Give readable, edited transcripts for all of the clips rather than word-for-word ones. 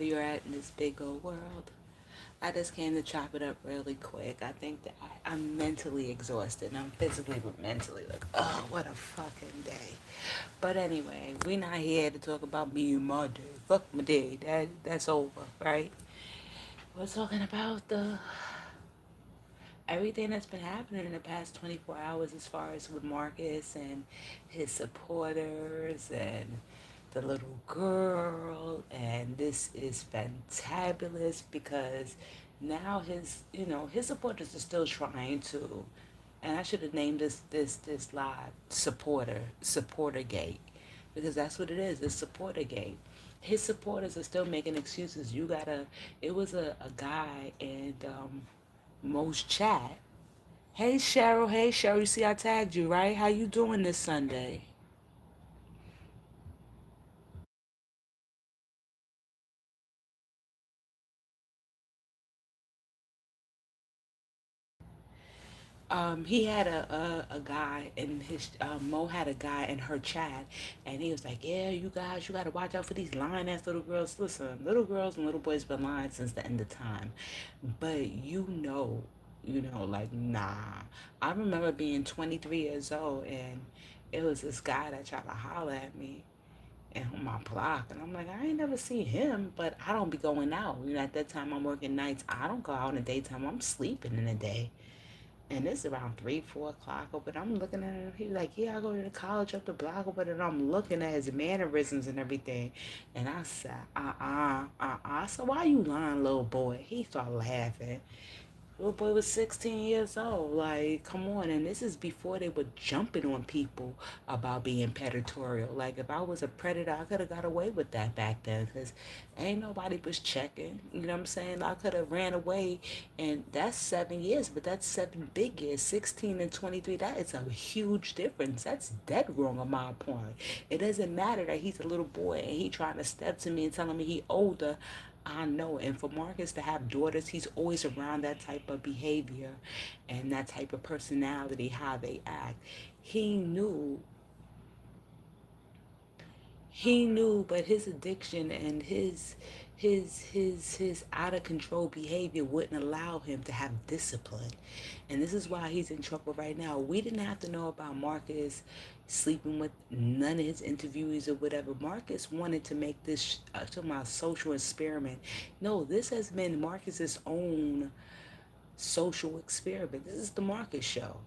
wherever you're at in this big old world. I just came to chop it up really quick. I think that I'm mentally exhausted. I'm physically, but mentally like, oh, what a fucking day. But anyway, we're not here to talk about me and my day. Fuck my day. That's over, right? We're talking about the everything that's been happening in the past 24 hours as far as with Marcus and his supporters and the little girl. And this is fantabulous because now his supporters are still trying to, and I should have named this live supporter gate, because that's what it is. It's supporter gate. His supporters are still making excuses. It was a guy and most chat. Hey Cheryl, you see I tagged you, right? How you doing this Sunday? He had a guy in his Mo had a guy in her chat, and he was like, "Yeah, you guys, you gotta watch out for these lying ass little girls. Listen, little girls and little boys been lying since the end of time, but like nah." I remember being 23 years old, and it was this guy that tried to holler at me and on my block, and I'm like, I ain't never seen him, but I don't be going out. At that time I'm working nights. I don't go out in the daytime. I'm sleeping in the day. And it's around 3, 4 o'clock. But I'm looking at him. He's like, yeah, I go to the college up the block. But and I'm looking at his mannerisms and everything. And I said, So why you lying, little boy? He started laughing. Little boy was 16 years old. Like, come on. And this is before they were jumping on people about being predatory. Like, if I was a predator, I could have got away with that back then because ain't nobody was checking. You know what I'm saying? I could have ran away. And that's 7 years, but that's 7 big years. 16 and 23, that is a huge difference. That's dead wrong on my point. It doesn't matter that he's a little boy and he trying to step to me and telling me he older. I know. And for Marcus to have daughters, he's always around that type of behavior and that type of personality, how they act. He knew, but his addiction and his out of control behavior wouldn't allow him to have discipline. And this is why he's in trouble right now. We didn't have to know about Marcus sleeping with none of his interviewees or whatever. Marcus wanted to make this to my social experiment. No, this has been Marcus's own social experiment. This is the Marcus show.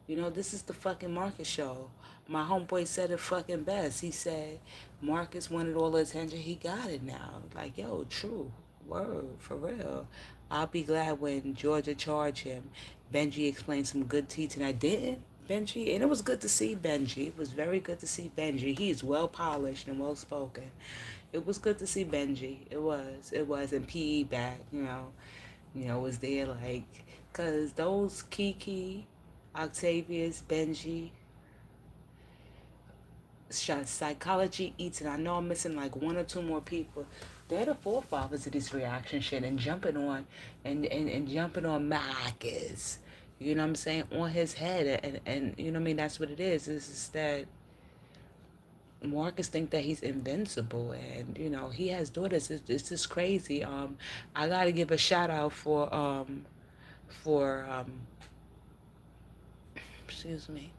This is the fucking Marcus show. My homeboy said it fucking best. He said Marcus wanted all the attention. He got it now. Like, yo, true. Word, for real. I'll be glad when Georgia charged him. Benji explained some good teaching. I didn't. Benji, and it was good to see Benji. It was very good to see Benji. He is well polished and well spoken. It was good to see Benji. It was, and PE back. Was there like, cause those Kiki, Octavius, Benji, Psychology Eats, and I know I'm missing like one or two more people. They're the forefathers of this reaction shit and jumping on and jumping on Marcus. You know what I'm saying? On his head. And you know what I mean? That's what it is. This is that Marcus think that he's invincible, and he has daughters. It's just crazy. I gotta give a shout out for excuse me.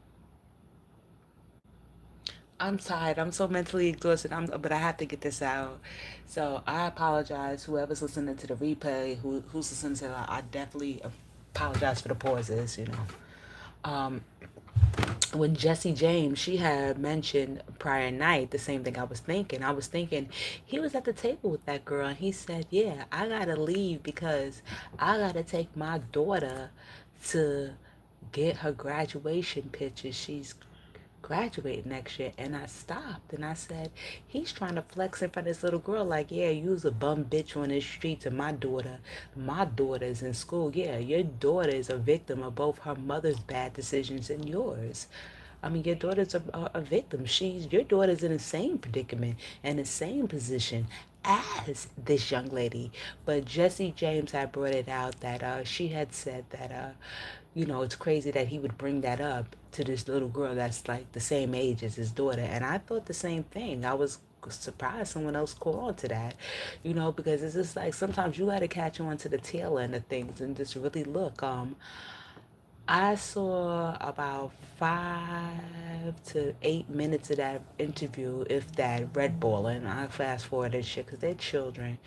I'm tired. I'm so mentally exhausted. But I have to get this out. So I apologize. Whoever's listening to the replay, who's listening to it, I definitely apologize for the pauses. Um, when Jesse James, she had mentioned prior night the same thing I was thinking. I was thinking he was at the table with that girl, and he said, "Yeah, I gotta leave because I gotta take my daughter to get her graduation picture. She's graduate next year." And I stopped and I said, he's trying to flex in front of this little girl like, yeah, you was a bum bitch on the streets, and my daughter's in school. Yeah, your daughter is a victim of both her mother's bad decisions and yours. I mean, your daughter's a victim. Your daughter's in the same predicament and the same position as this young lady. But Jesse James had brought it out that she had said that it's crazy that he would bring that up to this little girl that's like the same age as his daughter. And I thought the same thing. I was surprised someone else caught on to that, because it's just like sometimes you got to catch on to the tail end of things and just really look. I saw about 5 to 8 minutes of that interview, if that, Red Bull, and I fast forwarded shit because they're children.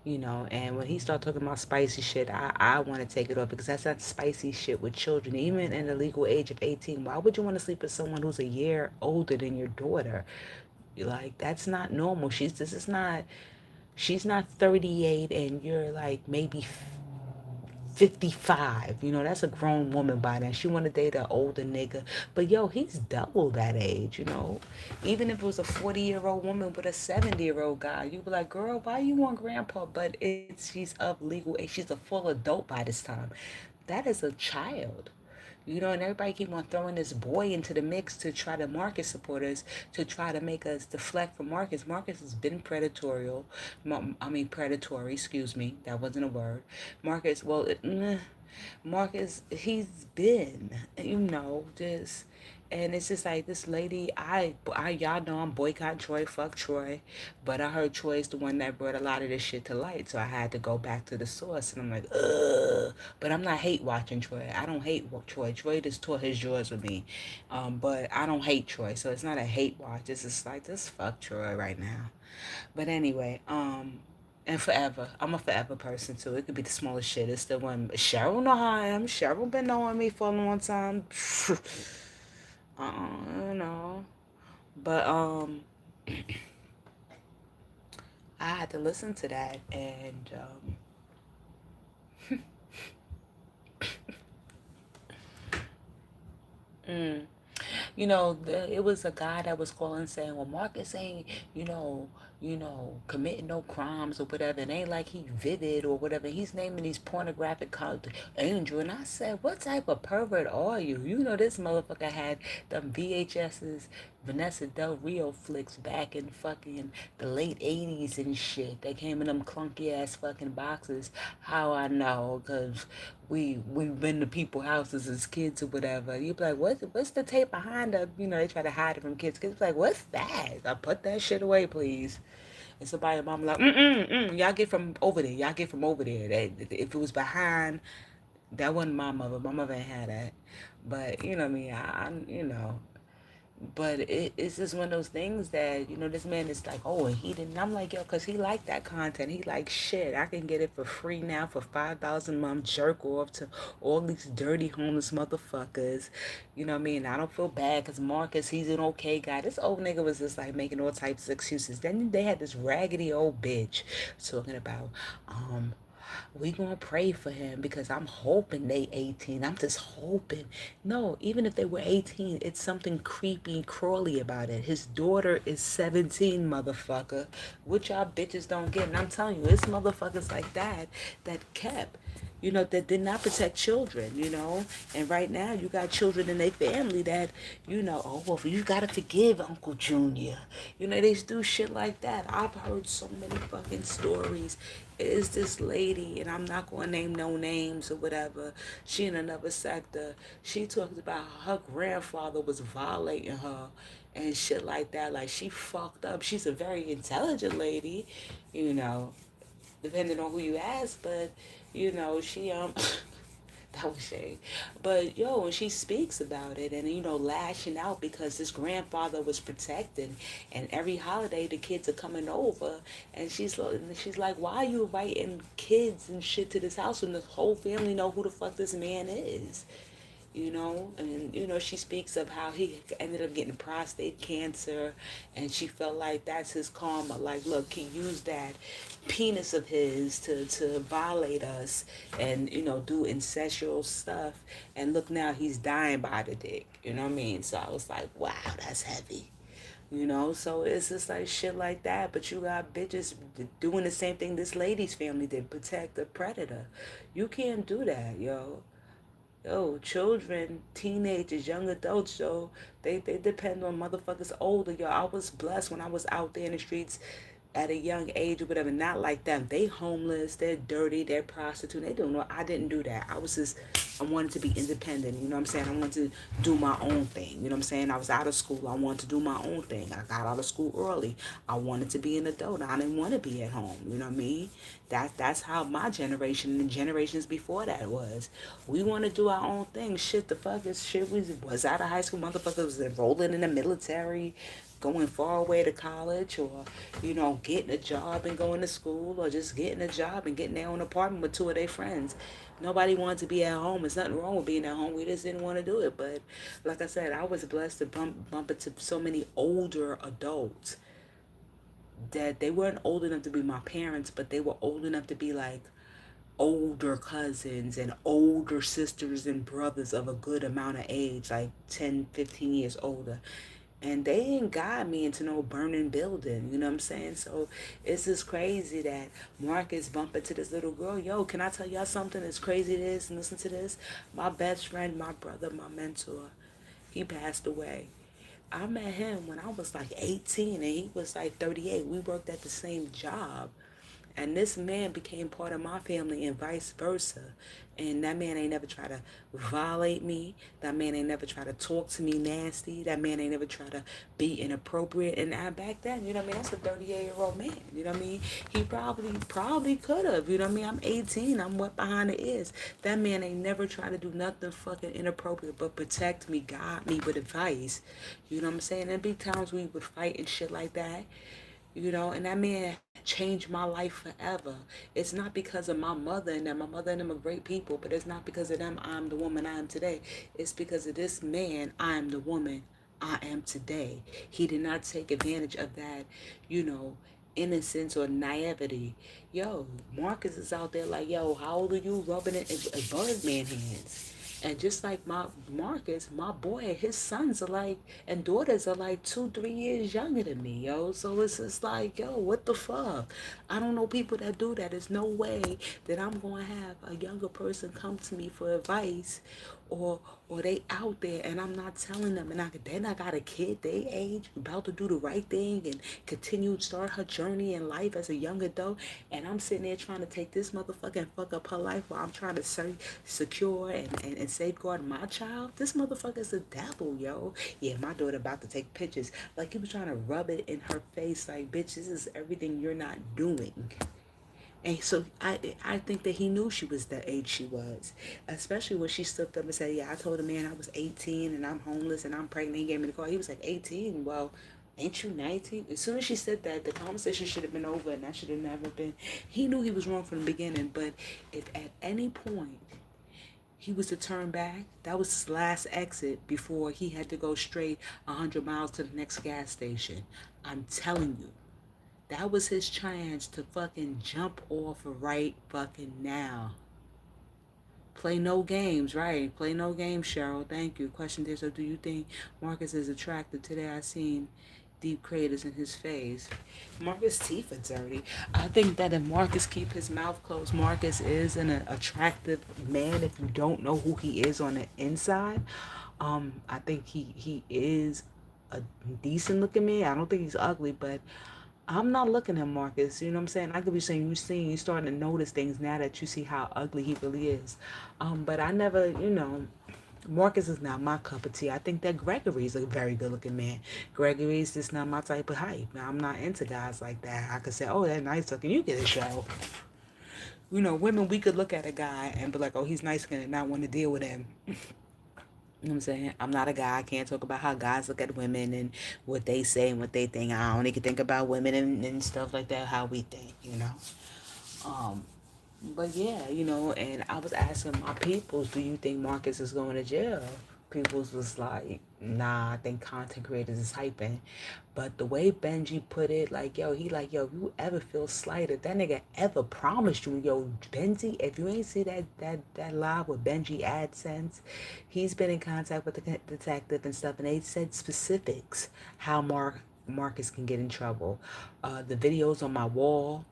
And when he started talking about spicy shit, I want to take it off because that's not spicy shit with children, even in the legal age of 18. Why would you want to sleep with someone who's a year older than your daughter? Like, that's not normal. She's not 38 and you're like maybe 55. That's a grown woman by then. She want to date an older nigga. But yo, he's double that age. Even if it was a 40-year-old woman with a 70-year-old guy, you'd be like, girl, why you want grandpa? But she's of legal age. She's a full adult by this time. That is a child. And everybody keep on throwing this boy into the mix to try to market support us, to try to make us deflect from Marcus. Marcus has been predatory, excuse me. That wasn't a word. Marcus, well, Marcus, he's been, just, and it's just like this lady. Y'all know I'm boycott Troy, fuck Troy, but I heard Troy's the one that brought a lot of this shit to light, so I had to go back to the source, and I'm like, ugh. But I'm not hate watching Troy. I don't hate Troy. Troy just tore his jaws with me, but I don't hate Troy, so it's not a hate watch. It's just like this fuck Troy right now. But anyway, and forever. I'm a forever person too. It could be the smallest shit. It's the one. Cheryl know how I am. Cheryl been knowing me for a long time. You know. But I had to listen to that, and mm, it was a guy that was calling saying, well, Marcus ain't, committing no crimes or whatever. It ain't like he vivid or whatever. He's naming these pornographic Angel. And I said, what type of pervert are you? This motherfucker had them VHS's Vanessa Del Rio flicks back in fucking the late 80s and shit. They came in them clunky ass fucking boxes. How I know? Because we've been to people's houses as kids or whatever. You be like, what's the tape behind the? They try to hide it from kids. Kids be like, what's that? I put that shit away, please. And somebody, mom, like, y'all get from over there. Y'all get from over there. If it was behind, that wasn't my mother. My mother ain't had that. But you know what I mean. But it's just one of those things that, this man is like, oh, and he didn't. I'm like, yo, because he liked that content. He like, shit, I can get it for free now for $5 a month, jerk off to all these dirty homeless motherfuckers. You know what I mean? I don't feel bad because Marcus, he's an okay guy. This old nigga was just like making all types of excuses. Then they had this raggedy old bitch talking about, we gonna pray for him because I'm hoping they 18. I'm just hoping. No, even if they were 18, it's something creepy and crawly about it. His daughter is 17, motherfucker. Which y'all bitches don't get. And I'm telling you, it's motherfuckers like that kept, that did not protect children. And right now you got children in their family that, oh, well, you gotta forgive Uncle Junior. They do shit like that. I've heard so many fucking stories. Is this lady, and I'm not gonna name no names or whatever, she in another sector. She talked about her grandfather was violating her and shit like that. Like, she fucked up. She's a very intelligent lady, you know, depending on who you ask, but she that was shade. But yo, when she speaks about it and lashing out because this grandfather was protected, and every holiday the kids are coming over, and she's like, why are you inviting kids and shit to this house when the whole family know who the fuck this man is? And she speaks of how he ended up getting prostate cancer, and she felt like that's his karma. Like, look, he used that penis of his to violate us and do incestual stuff, and look, now he's dying by the dick. You know what I mean? So I was like, wow, that's heavy. So it's just like shit like that. But you got bitches doing the same thing this lady's family did, protect the predator. You can't do that, yo, children, teenagers, young adults, yo, they depend on motherfuckers older, yo. I was blessed when I was out there in the streets. at a young age or whatever. Not like them. They homeless, they're dirty, they're prostitute. They don't know. I didn't do that. I wanted to be independent. You know what I'm saying? I wanted to do my own thing. You know what I'm saying? I was out of school. I wanted to do my own thing. I got out of school early. I wanted to be an adult. I didn't want to be at home. You know what I mean? That's how my generation and the generations before that was. We want to do our own thing. Shit, the fuck is shit. We was out of high school. Motherfuckers was enrolling in the military, going far away to college, or getting a job and going to school, or just getting a job and getting their own apartment with two of their friends. Nobody wanted to be at home. There's nothing wrong with being at home. We just didn't want to do it. But like I said, I was blessed to bump into so many older adults that they weren't old enough to be my parents, but they were old enough to be like older cousins and older sisters and brothers of a good amount of age, like 10, 15 years older. And they ain't got me into no burning building, you know what I'm saying? So it's just crazy that Marcus bumped into this little girl. Yo, can I tell y'all something as crazy as this? And listen to this. My best friend, my brother, my mentor, he passed away. I met him when I was like 18 and he was like 38. We worked at the same job. And this man became part of my family and vice versa. And that man ain't never try to violate me. That man ain't never try to talk to me nasty. That man ain't never try to be inappropriate. And back then, you know what I mean? That's a 38-year-old man. You know what I mean? He probably could have. You know what I mean? I'm 18. I'm wet behind the ears. That man ain't never try to do nothing fucking inappropriate but protect me, guide me with advice. You know what I'm saying? There'd be times we would fight and shit like that. And that man changed my life forever. It's not because of my mother and them. My mother and them are great people, but it's not because of them I'm the woman I am today. It's because of this man I am the woman I am today. He did not take advantage of that, you know, innocence or naivety. Yo, Marcus is out there like, yo, how old are you rubbing it in Birdman hands? And just like my Marcus, my boy, his sons are like, and daughters are like 2, 3 years younger than me, yo. So it's just like, yo, what the fuck? I don't know people that do that. There's no way that I'm going to have a younger person come to me for advice, or they out there and I'm not telling them, and then I got a kid they age about to do the right thing and continue to start her journey in life as a young adult, and I'm sitting there trying to take this motherfucker and fuck up her life while I'm trying to secure and safeguard my child. This motherfucker's a devil, yo. Yeah, my daughter about to take pictures. Like, he was trying to rub it in her face like, bitch, this is everything you're not doing. And so I think that he knew she was the age she was, especially when she stood up and said, yeah, I told a man I was 18 and I'm homeless and I'm pregnant. He gave me the call. He was like, 18? Well, ain't you 19? As soon as she said that, the conversation should have been over and that should have never been. He knew he was wrong from the beginning, but if at any point he was to turn back, that was his last exit before he had to go straight 100 miles to the next gas station. I'm telling you. That was his chance to fucking jump off right fucking now. Play no games, right? Play no games, Cheryl. Thank you. Question is, so do you think Marcus is attractive? Today I seen deep craters in his face. Marcus' teeth are dirty. I think that if Marcus keep his mouth closed, Marcus is an attractive man if you don't know who he is on the inside. I think he is a decent looking man. I don't think he's ugly, but I'm not looking at Marcus. You know what I'm saying? I could be saying you starting to notice things now that you see how ugly he really is. But I never, Marcus is not my cup of tea. I think that Gregory's a very good looking man. Gregory's just not my type of hype. Now, I'm not into guys like that. I could say, oh, that's nice looking. You get a show. Women, we could look at a guy and be like, oh, he's nice looking and not want to deal with him. You know what I'm saying? I'm not a guy. I can't talk about how guys look at women and what they say and what they think. I only can think about women and stuff like that, how we think. Um, but yeah, and I was asking my peoples, do you think Marcus is going to jail? Peoples was like, nah, I think content creators is hyping. But the way Benji put it, like, yo, he like, yo, if you ever feel slighted, that nigga ever promised you, yo, Benji, if you ain't see that live with Benji AdSense, he's been in contact with the detective and stuff, and they said specifics how Marcus can get in trouble. The videos on my wall,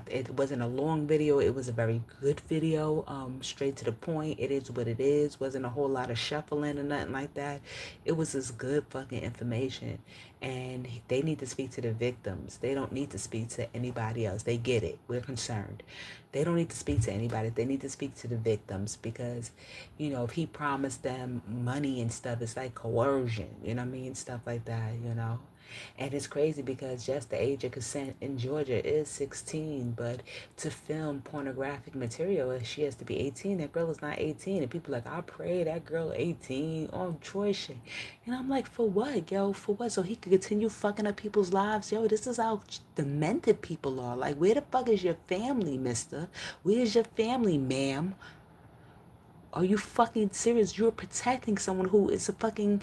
It wasn't a long video. It was a very good video, straight to the point. It is what it is. Wasn't a whole lot of shuffling or nothing like that. It was just good fucking information. And they need to speak to the victims. They don't need to speak to anybody else. They get it. We're concerned. They don't need to speak to anybody. They need to speak to the victims because, if he promised them money and stuff, it's like coercion. You know what I mean? Stuff like that. And it's crazy because just the age of consent in Georgia is 16, but to film pornographic material, she has to be 18. That girl is not 18. And people are like, I pray that girl 18 on Troy shit. And I'm like, for what, yo? For what? So he could continue fucking up people's lives? Yo, this is how demented people are. Like, where the fuck is your family, mister? Where's your family, ma'am? Are you fucking serious? You're protecting someone who is a fucking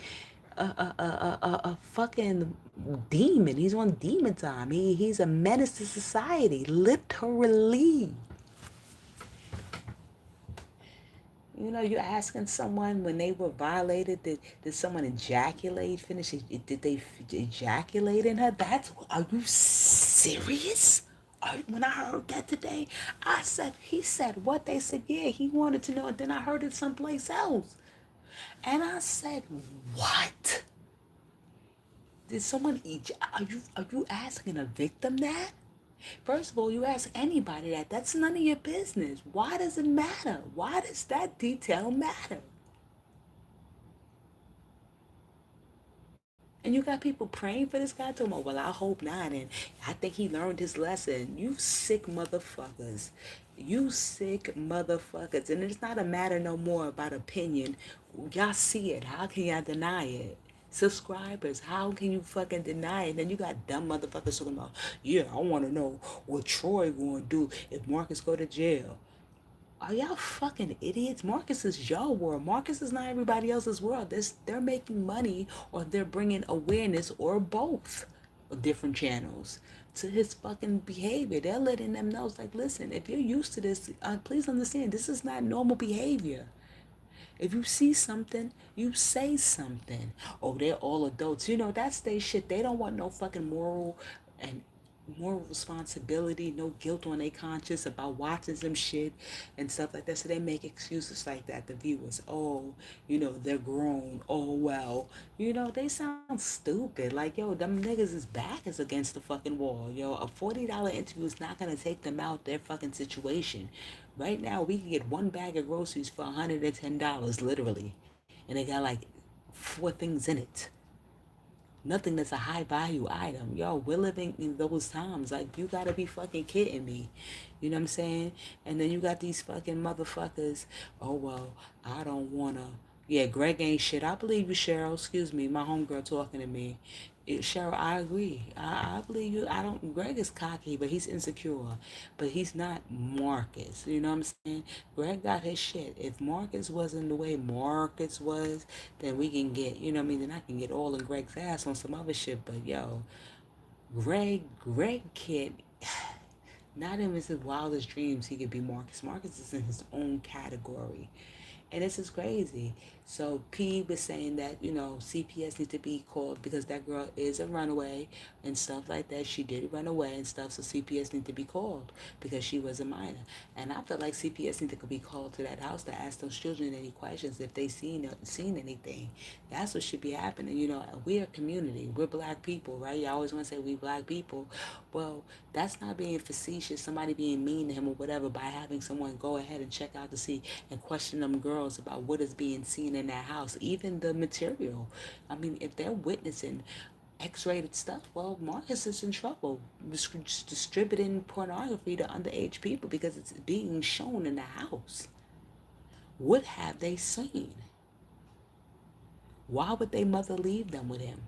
a fucking demon. He's on demon time. He's a menace to society, literally. You're asking someone when they were violated, did someone ejaculate, finish, did they ejaculate in her? Are you serious? When I heard that today, he said what? They said, yeah, he wanted to know, and then I heard it someplace else. And I said, what? Did someone eat? Are you asking a victim that? First of all, you ask anybody that. That's none of your business. Why does it matter? Why does that detail matter? And you got people praying for this guy talking about, well, I hope not. And I think he learned his lesson. You sick motherfuckers. You sick motherfuckers. And it's not a matter no more about opinion. Y'all see it. How can y'all deny it? Subscribers, how can you fucking deny it? Then you got dumb motherfuckers talking about, yeah, I want to know what Troy going to do if Marcus go to jail. Are y'all fucking idiots? Marcus is your world. Marcus is not everybody else's world. They're making money or they're bringing awareness or both different channels to his fucking behavior. They're letting them know, it's like, listen, if you're used to this, please understand, this is not normal behavior. If you see something, you say something. Oh, they're all adults. That's their shit. They don't want no fucking and moral responsibility, no guilt on their conscience about watching some shit and stuff like that. So they make excuses like that. The viewers, oh, they're grown. Oh, well, they sound stupid. Like, yo, them niggas' is back is against the fucking wall. Yo, a $40 interview is not gonna take them out their fucking situation. Right now, we can get one bag of groceries for $110, literally, and they got like 4 things in it. Nothing that's a high value item. Yo, we're living in those times. Like, you gotta be fucking kidding me. You know what I'm saying? And then you got these fucking motherfuckers. Oh, well, I don't wanna. Yeah, Greg ain't shit. I believe you, Cheryl. Excuse me, my homegirl talking to me. Cheryl, I agree. I believe you. I don't. Greg is cocky, but he's insecure. But he's not Marcus. You know what I'm saying? Greg got his shit. If Marcus wasn't the way Marcus was, then we can get. You know what I mean? Then I can get all in Greg's ass on some other shit. But yo, Greg can't. Not in his wildest dreams he could be Marcus. Marcus is in his own category. And this is crazy. So P was saying that, CPS needs to be called because that girl is a runaway and stuff like that. She did run away and stuff, so CPS need to be called because she was a minor. And I feel like CPS need to be called to that house to ask those children any questions if they seen anything. That's what should be happening. We're a community. We're black people, right? You always want to say we black people. Well, that's not being facetious, somebody being mean to him or whatever by having someone go ahead and check out to see and question them girls about what is being seen in that house, even the material. I mean, if they're witnessing X-rated stuff, well, Marcus is in trouble distributing pornography to underage people because it's being shown in the house. What have they seen? Why would their mother leave them with him?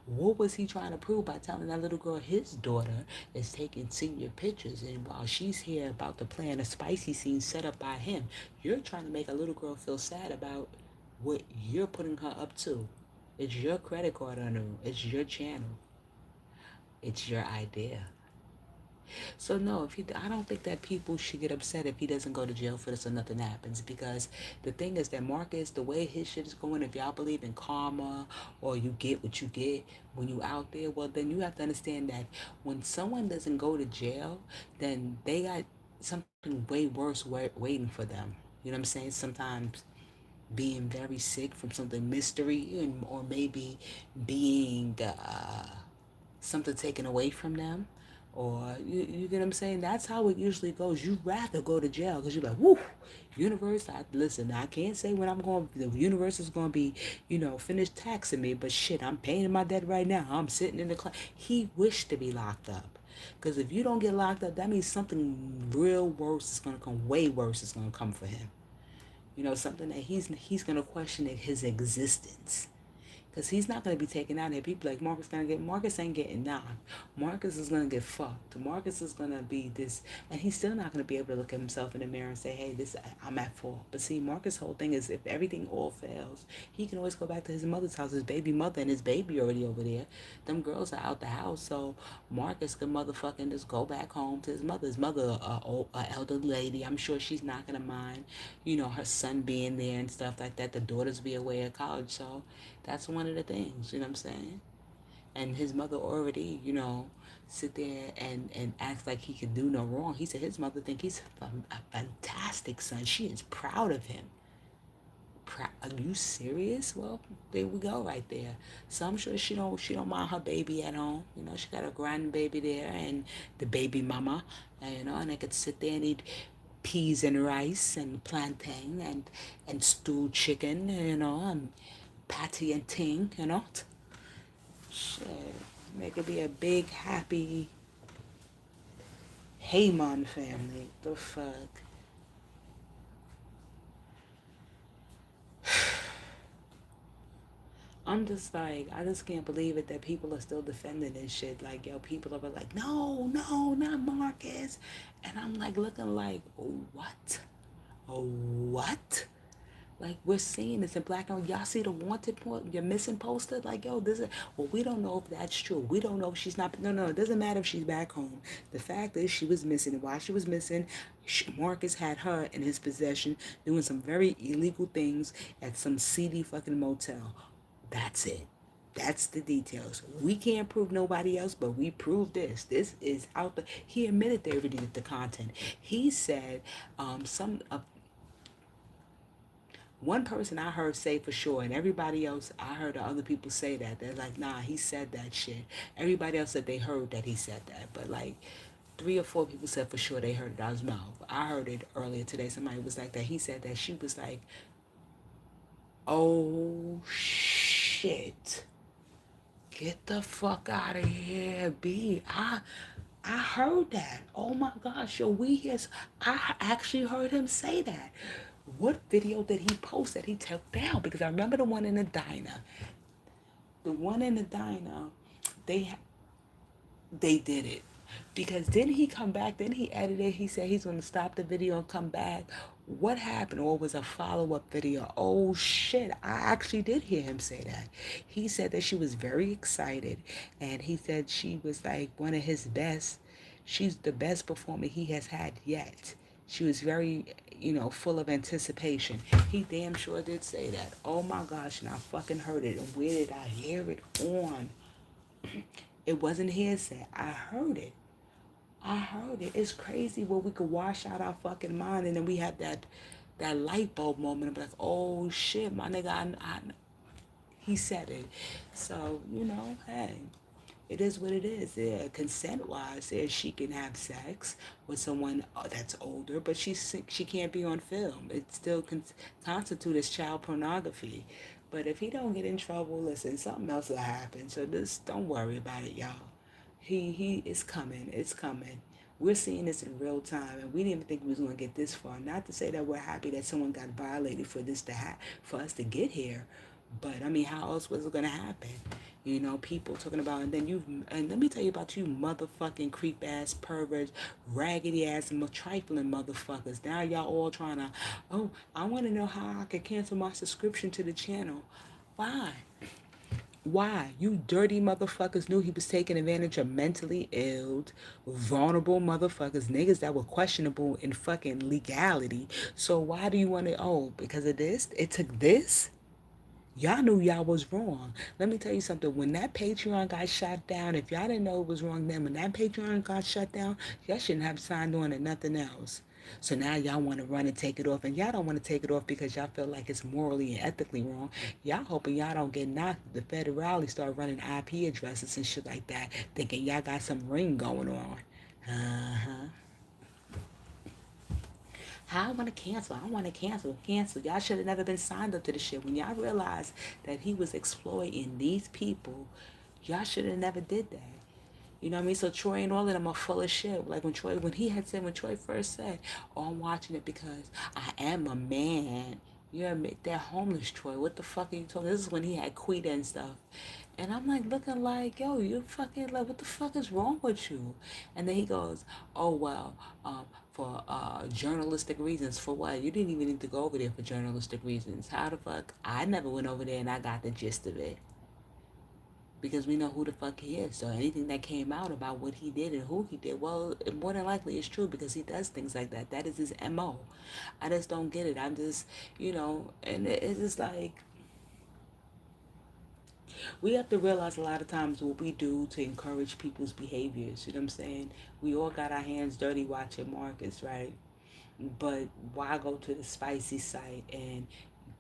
What was he trying to prove by telling that little girl his daughter is taking senior pictures and while she's here about to plan a spicy scene set up by him, you're trying to make a little girl feel sad about what you're putting her up to. It's your credit card on her. It's your channel. It's your idea. So no, if he, I don't think that people should get upset if he doesn't go to jail for this or nothing happens. Because the thing is that Marcus, the way his shit is going, if y'all believe in karma or you get what you get when you out there, well then you have to understand that when someone doesn't go to jail, then they got something way worse waiting for them. You know what I'm saying? Sometimes being very sick from something mystery, and or maybe being something taken away from them, or you get what I'm saying. That's how it usually goes. You rather go to jail because you're like, woo, universe. Listen, I can't say when I'm going. The universe is going to be, finished taxing me, but shit, I'm paying my debt right now. I'm sitting in the class. He wished to be locked up. Because if you don't get locked up, that means something real worse is going to come, way worse is going to come for him. Something that he's gonna question his existence. Because he's not going to be taken out here. People like Marcus ain't getting knocked. Marcus is going to get fucked. Marcus is going to be this, and he's still not going to be able to look at himself in the mirror and say, hey, I'm at fault. But see, Marcus' whole thing is if everything all fails, he can always go back to his mother's house, his baby mother, and his baby already over there. Them girls are out the house, so Marcus can motherfucking just go back home to his mother. His mother, a elderly lady, I'm sure she's not going to mind, her son being there and stuff like that. The daughters be away at college, so that's one of the things, you know what I'm saying? And his mother already, sit there and act like he could do no wrong. He said his mother think he's a fantastic son. She is proud of him. Are you serious? Well, there we go right there. So I'm sure she don't mind her baby at home. She got a grandbaby there and the baby mama, and they could sit there and eat peas and rice and plantain and stewed chicken, and patty and ting, Shit, make it be a big happy Haymon family. The fuck. I'm just like, I just can't believe it that people are still defending this shit. Like, yo, people are like, no, no, not Marcus. And I'm like looking like, what? What? Like, we're seeing this in black and white. Y'all see the wanted point, your missing poster? Like, yo, this is, well, we don't know if that's true. We don't know if she's not, no, it doesn't matter if she's back home. The fact is she was missing. And while she was missing, Marcus had her in his possession doing some very illegal things at some seedy fucking motel. That's it. That's the details. We can't prove nobody else, but we prove this. This is out there. He admitted they already did the content. He said some one person I heard say for sure, and everybody else, I heard other people say that. They're like, nah, he said that shit. Everybody else said they heard that he said that. But like 3 or 4 people said for sure they heard it out of his mouth. I heard it earlier today. Somebody was like that. He said that she was like, oh shit. Get the fuck out of here, B. I heard that. Oh my gosh, yo, I actually heard him say that. What video did he post that he took down? Because I remember the one in the diner. The one in the diner, they they did it. Because didn't he come back? Then he edited. He said he's going to stop the video and come back. What happened? Or was a follow-up video? Oh shit, I actually did hear him say that. He said that she was very excited, and he said she was like one of his best. She's the best performer he has had yet. She was very, full of anticipation. He damn sure did say that. Oh my gosh, and I fucking heard it. And where did I hear it on? It wasn't hearsay. I heard it. I heard it. It's crazy where we could wash out our fucking mind, and then we have that light bulb moment of like, oh shit, my nigga, he said it. So, hey, it is what it is. Yeah, consent wise, yeah, she can have sex with someone that's older, but she can't be on film. It still constitute as child pornography. But if he don't get in trouble, listen, something else will happen. So just don't worry about it, y'all. He is coming. It's coming. We're seeing this in real time, and we didn't even think we was gonna get this far. Not to say that we're happy that someone got violated for this for us to get here, but I mean, how else was it gonna happen? People talking about, and let me tell you about you motherfucking creep ass perverts, raggedy ass and trifling motherfuckers. Now y'all all trying to, oh, I want to know how I can cancel my subscription to the channel. Why? Why? You dirty motherfuckers knew he was taking advantage of mentally ill, vulnerable motherfuckers, niggas that were questionable in fucking legality. So why do you want to, oh, because of this? It took this? Y'all knew y'all was wrong. Let me tell you something. When that Patreon got shut down, if y'all didn't know it was wrong then, when that Patreon got shut down, y'all shouldn't have signed on to nothing else. So now y'all want to run and take it off, and y'all don't want to take it off because y'all feel like it's morally and ethically wrong. Y'all hoping y'all don't get knocked. The federale start running IP addresses and shit like that, thinking y'all got some ring going on. Uh-huh. How I want to cancel. I want to cancel. Y'all should have never been signed up to the shit. When y'all realized that he was exploiting these people, y'all should have never did that. You know what I mean? So Troy and all of them are full of shit. Like when Troy first said, "Oh, I'm watching it because I am a man." You're that homeless Troy. What the fuck are you talking? This is when he had Quita and stuff. And I'm like looking like, yo, you fucking like, what the fuck is wrong with you? And then he goes, oh well, for journalistic reasons. For what? You didn't even need to go over there for journalistic reasons. How the fuck? I never went over there and I got the gist of it because we know who the fuck he is. So anything that came out about what he did and who he did, well, more than likely it's true because he does things like that. That is his MO. I just don't get it. I'm just, and it's just like, we have to realize a lot of times what we do to encourage people's behaviors. You know what I'm saying? We all got our hands dirty watching Marcus, right? But why go to the spicy site and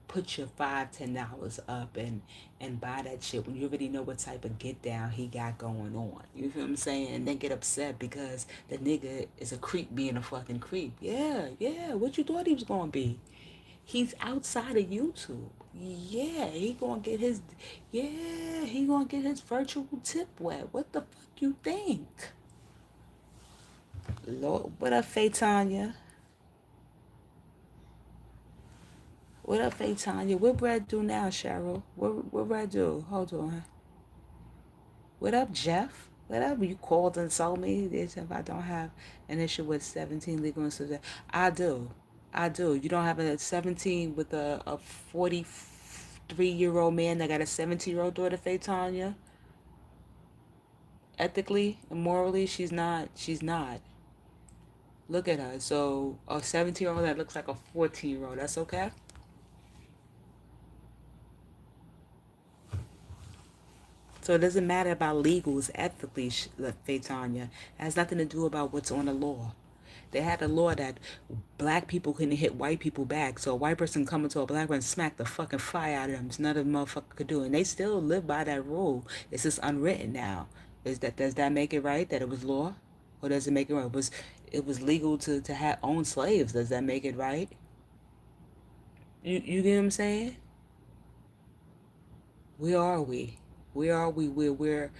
put your $5, $10 up and buy that shit when you already know what type of get down he got going on? You feel what I'm saying? And then get upset because the nigga is a creep being a fucking creep. Yeah. What you thought he was gonna be? He's outside of YouTube. Yeah, he gonna get his virtual tip wet. What the fuck you think? Lord, what up, Faye Tanya? What up, Faye Tanya? What Brad do now, Cheryl? What Brad do? Hold on. What up, Jeff? What up? You called and told me this if I don't have an issue with 17 legal and subject. I do. I do. You don't have a 17 with a 43-year-old man that got a 17-year-old daughter, Faye Tanya? Ethically and morally, she's not. She's not. Look at her. So a 17-year-old that looks like a 14-year-old. That's okay. So it doesn't matter about legals ethically, Faitanya. It has nothing to do about what's on the law. They had a law that black people couldn't hit white people back. So a white person come into a black person smack the fucking fire out of them. It's nothing a motherfucker could do. And they still live by that rule. It's just unwritten now. Does that make it right that it was law? Or does it make it right? It was legal to have own slaves. Does that make it right? You get what I'm saying? Where are we? Where are we? We're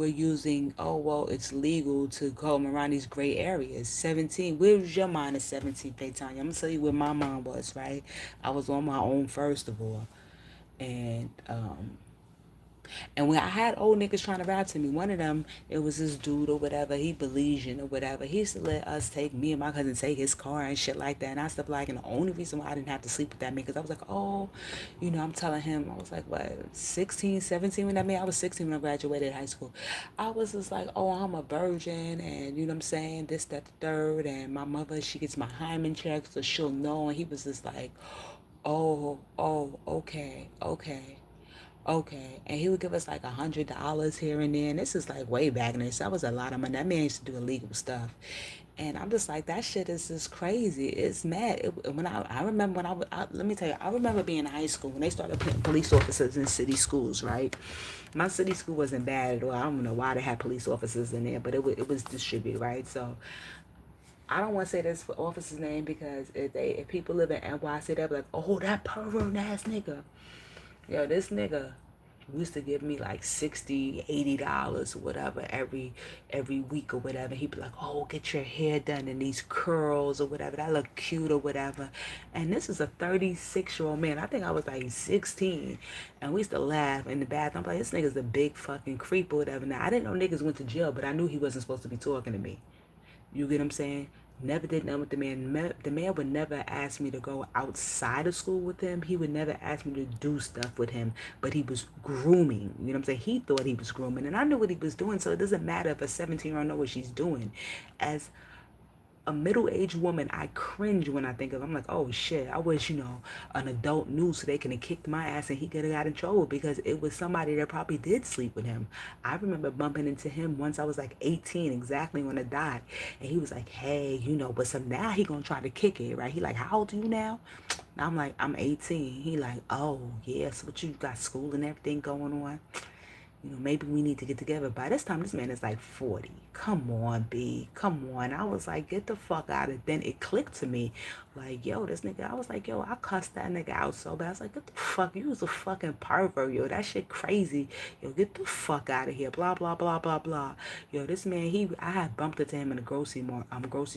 using, oh well, it's legal to come around these gray areas. 17. Where was your mind at 17, Paytanya? I'm gonna tell you where my mind was, right? I was on my own first of all. And when I had old niggas trying to rap to me, one of them, it was this dude or whatever, he Belizean or whatever. He used to let us take, me and my cousin take his car and shit like that. And I stuff like, and the only reason why I didn't have to sleep with that man, because I was like, oh, I'm telling him, I was like, what, 16, 17 when that man, I was 16 when I graduated high school. I was just like, oh, I'm a virgin and you know what I'm saying, this, that, the third. And my mother, she gets my hymen check so she'll know. And he was just like, oh, okay. And he would give us like $100 here and there. And this is like way back in this. That was a lot of money. That man used to do illegal stuff. And I'm just like, that shit is just crazy. It's mad. When I remember when let me tell you, I remember being in high school when they started putting police officers in city schools, right? My city school wasn't bad at all. I don't know why they had police officers in there, but it was distributed, right? So I don't want to say this officer's name because if people live in NYC, they'll be like, oh, that pervert ass nigga. Yo, this nigga used to give me like $60, $80 or whatever every week or whatever. He'd be like, oh, get your hair done and these curls or whatever. That look cute or whatever. And this is a 36-year-old man. I think I was like 16. And we used to laugh in the bathroom. I'm like, this nigga's a big fucking creep or whatever. Now, I didn't know niggas went to jail, but I knew he wasn't supposed to be talking to me. You get what I'm saying? Never did nothing with the man. The man would never ask me to go outside of school with him. He would never ask me to do stuff with him. But he was grooming. You know what I'm saying? He thought he was grooming. And I knew what he was doing. So it doesn't matter if a 17-year-old know what she's doing. As a middle-aged woman, I cringe when I think of. I'm like, oh shit, I wish, an adult knew so they could have kicked my ass and he could have got in trouble because it was somebody that probably did sleep with him. I remember bumping into him once I was like 18, exactly when I died. And he was like, hey, but some now he gonna try to kick it, right? He like, how old are you now? And I'm like, I'm 18. He like, oh yeah, so what, you got school and everything going on? Maybe we need to get together. By this time, this man is like 40. Come on, B. Come on. I was like, get the fuck out of it. Then it clicked to me. Like, yo, this nigga, I was like, yo, I cussed that nigga out so bad. I was like, get the fuck, you was a fucking pervert, yo. That shit crazy. Yo, get the fuck out of here. Blah, blah, blah, blah, blah. Yo, this man, I had bumped into him in the grocery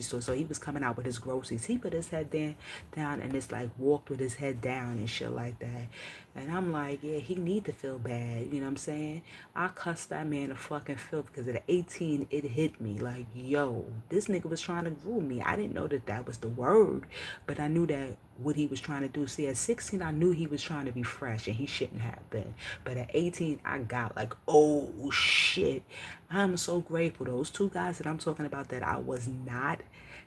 store. So he was coming out with his groceries. He put his head down and just like walked with his head down and shit like that. And I'm like, yeah, he need to feel bad. You know what I'm saying? I cussed that man to fucking filth because at 18, it hit me. Like, yo, this nigga was trying to groom me. I didn't know that that was the word, but I knew that what he was trying to do. See, at 16, I knew he was trying to be fresh and he shouldn't have been. But at 18, I got like, oh shit. I'm so grateful. Those two guys that I'm talking about that I was not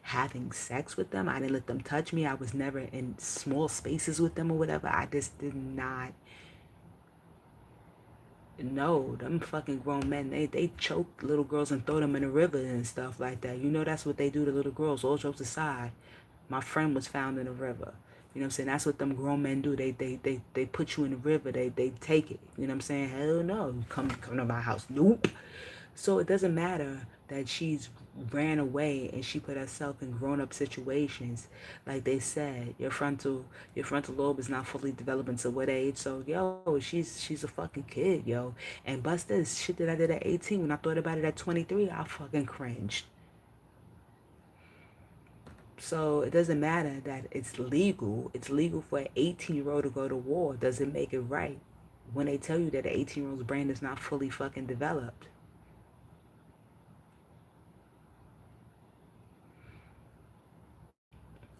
having sex with them. I didn't let them touch me. I was never in small spaces with them or whatever. I just did not. No, them fucking grown men, they choke little girls and throw them in the river and stuff like that. That's what they do to little girls, all jokes aside. My friend was found in the river. You know what I'm saying? That's what them grown men do. They put you in the river. They take it. You know what I'm saying? Hell no. You come to my house. Nope. So it doesn't matter that she's ran away and she put herself in grown-up situations. Like they said, your frontal lobe is not fully developed until what age? So yo, she's a fucking kid, yo. And bust this shit that I did at 18. When I thought about it at 23, I fucking cringed. So it doesn't matter that it's legal. It's legal for an 18-year-old to go to war. Doesn't make it right when they tell you that an 18-year-old's brain is not fully fucking developed.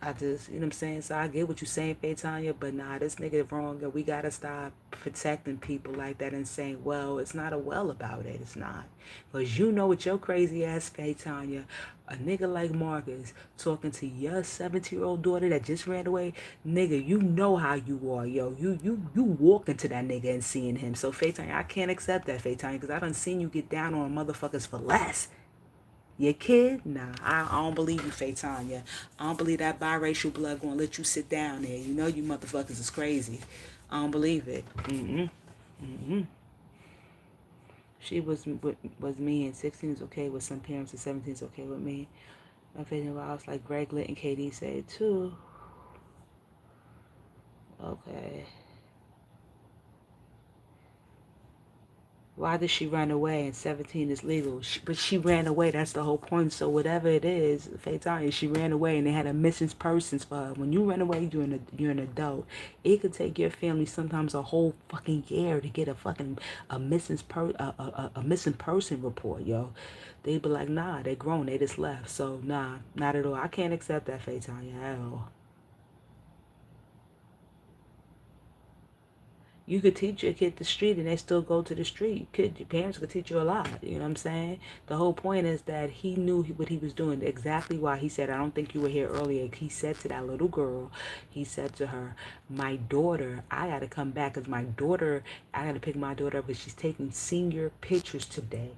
I just, you know what I'm saying? So I get what you're saying, Faye Tanya, but nah, this nigga wrong, and we gotta stop protecting people like that and saying, well, it's not a well about it. It's not. Because you know with your crazy ass, Faye Tanya, a nigga like Marcus talking to your 17-year-old daughter that just ran away, nigga, you know how you are, yo. You walk into that nigga and seeing him. So Faye Tanya, I can't accept that, Faye Tanya, because I done seen you get down on motherfuckers for less. Your kid? Nah, I don't believe you, Faitanya. I don't believe that biracial blood gonna let you sit down there. You know you motherfuckers is crazy. I don't believe it. She was me, and 16 is okay with some parents, and 17 is okay with me. My favorite was like Greg Litt and KD said too. Okay. Why did she run away? And 17 is legal. But she ran away. That's the whole point. So whatever it is, Faitanya, she ran away and they had a missing persons for her. When you run away, you're an adult. It could take your family sometimes a whole fucking year to get a missing person report, yo. They be like, nah, they grown. They just left. So nah, not at all. I can't accept that, Faitanya, at all. You could teach your kid the street and they still go to the street. Your parents could teach you a lot. You know what I'm saying? The whole point is that he knew what he was doing. Exactly why he said, I don't think you were here earlier. He said to that little girl, he said to her, my daughter, I got to come back because I got to pick my daughter up because she's taking senior pictures today.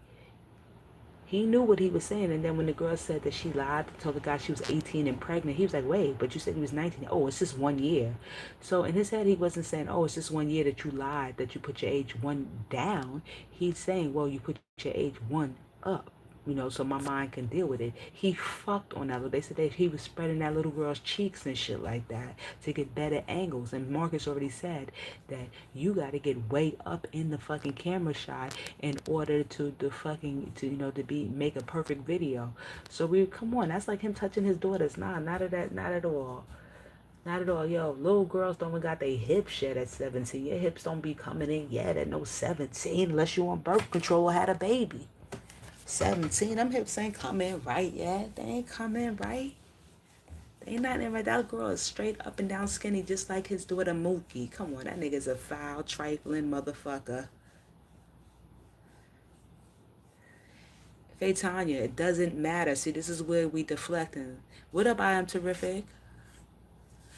He knew what he was saying, and then when the girl said that she lied to tell the guy she was 18 and pregnant, he was like, wait, but you said he was 19. Oh, it's just 1 year. So in his head, he wasn't saying, oh, it's just 1 year that you lied, that you put your age one down. He's saying, well, you put your age one up. So my mind can deal with it. He fucked on that. They said that he was spreading that little girl's cheeks and shit like that to get better angles. And Marcus already said that you got to get way up in the fucking camera shot in order to make a perfect video. So we come on, that's like him touching his daughters. Nah, not at that, not at all. Not at all, yo. Little girls don't even got their hips yet at 17. Your hips don't be coming in yet at no 17 unless you on birth control or had a baby. 17, them hips ain't coming right yet. They ain't coming right. Ain't nothing right. That girl is straight up and down skinny, just like his daughter Mookie. Come on, that nigga's a foul, trifling motherfucker. Faye Tanya, it doesn't matter. See, this is where we deflecting. What up, I am terrific?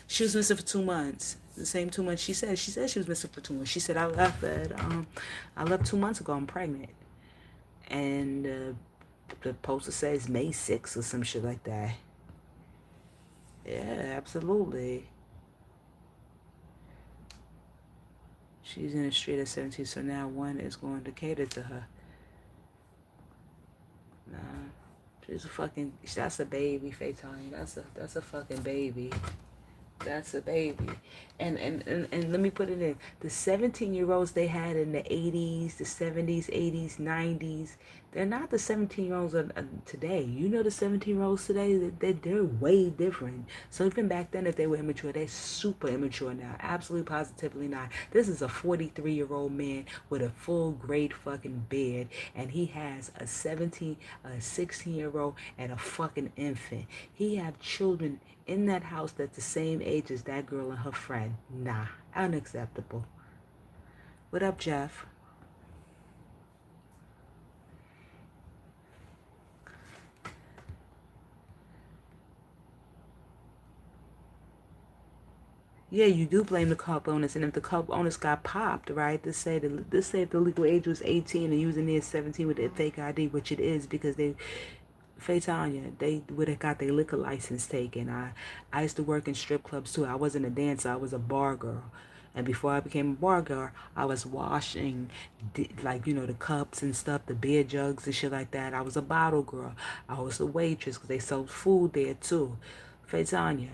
She was missing for 2 months. The same 2 months she said. She said she was missing for 2 months. She said I left 2 months ago. I'm pregnant, and the poster says May 6th or some shit like that. Yeah, absolutely. She's in the street at 17, so now one is going to cater to her. Nah, she's a fucking. That's a baby, Faye Tanya. That's a fucking baby. That's a baby. And let me put it in. The 17-year-olds they had in the 80s, the 70s, 80s, 90s, they're not the 17-year-olds today. You know the 17-year-olds today, they're way different. So even back then, if they were immature, they're super immature now. Absolutely positively not. This is a 43-year-old man with a full grade fucking beard, and he has a 16-year-old, and a fucking infant. He have children in that house that's the same age as that girl and her friend. Nah, unacceptable. What up, Jeff? Yeah, you do blame the cup owners, and if the cup owners got popped, right? This say if the legal age was 18 and using their 17 with their fake ID, which it is because Faye Tanya, they would have got their liquor license taken. I used to work in strip clubs too. I wasn't a dancer, I was a bar girl. And before I became a bar girl, I was washing, like, the cups and stuff, the beer jugs and shit like that. I was a bottle girl. I was a waitress because they sold food there too. Faye Tanya,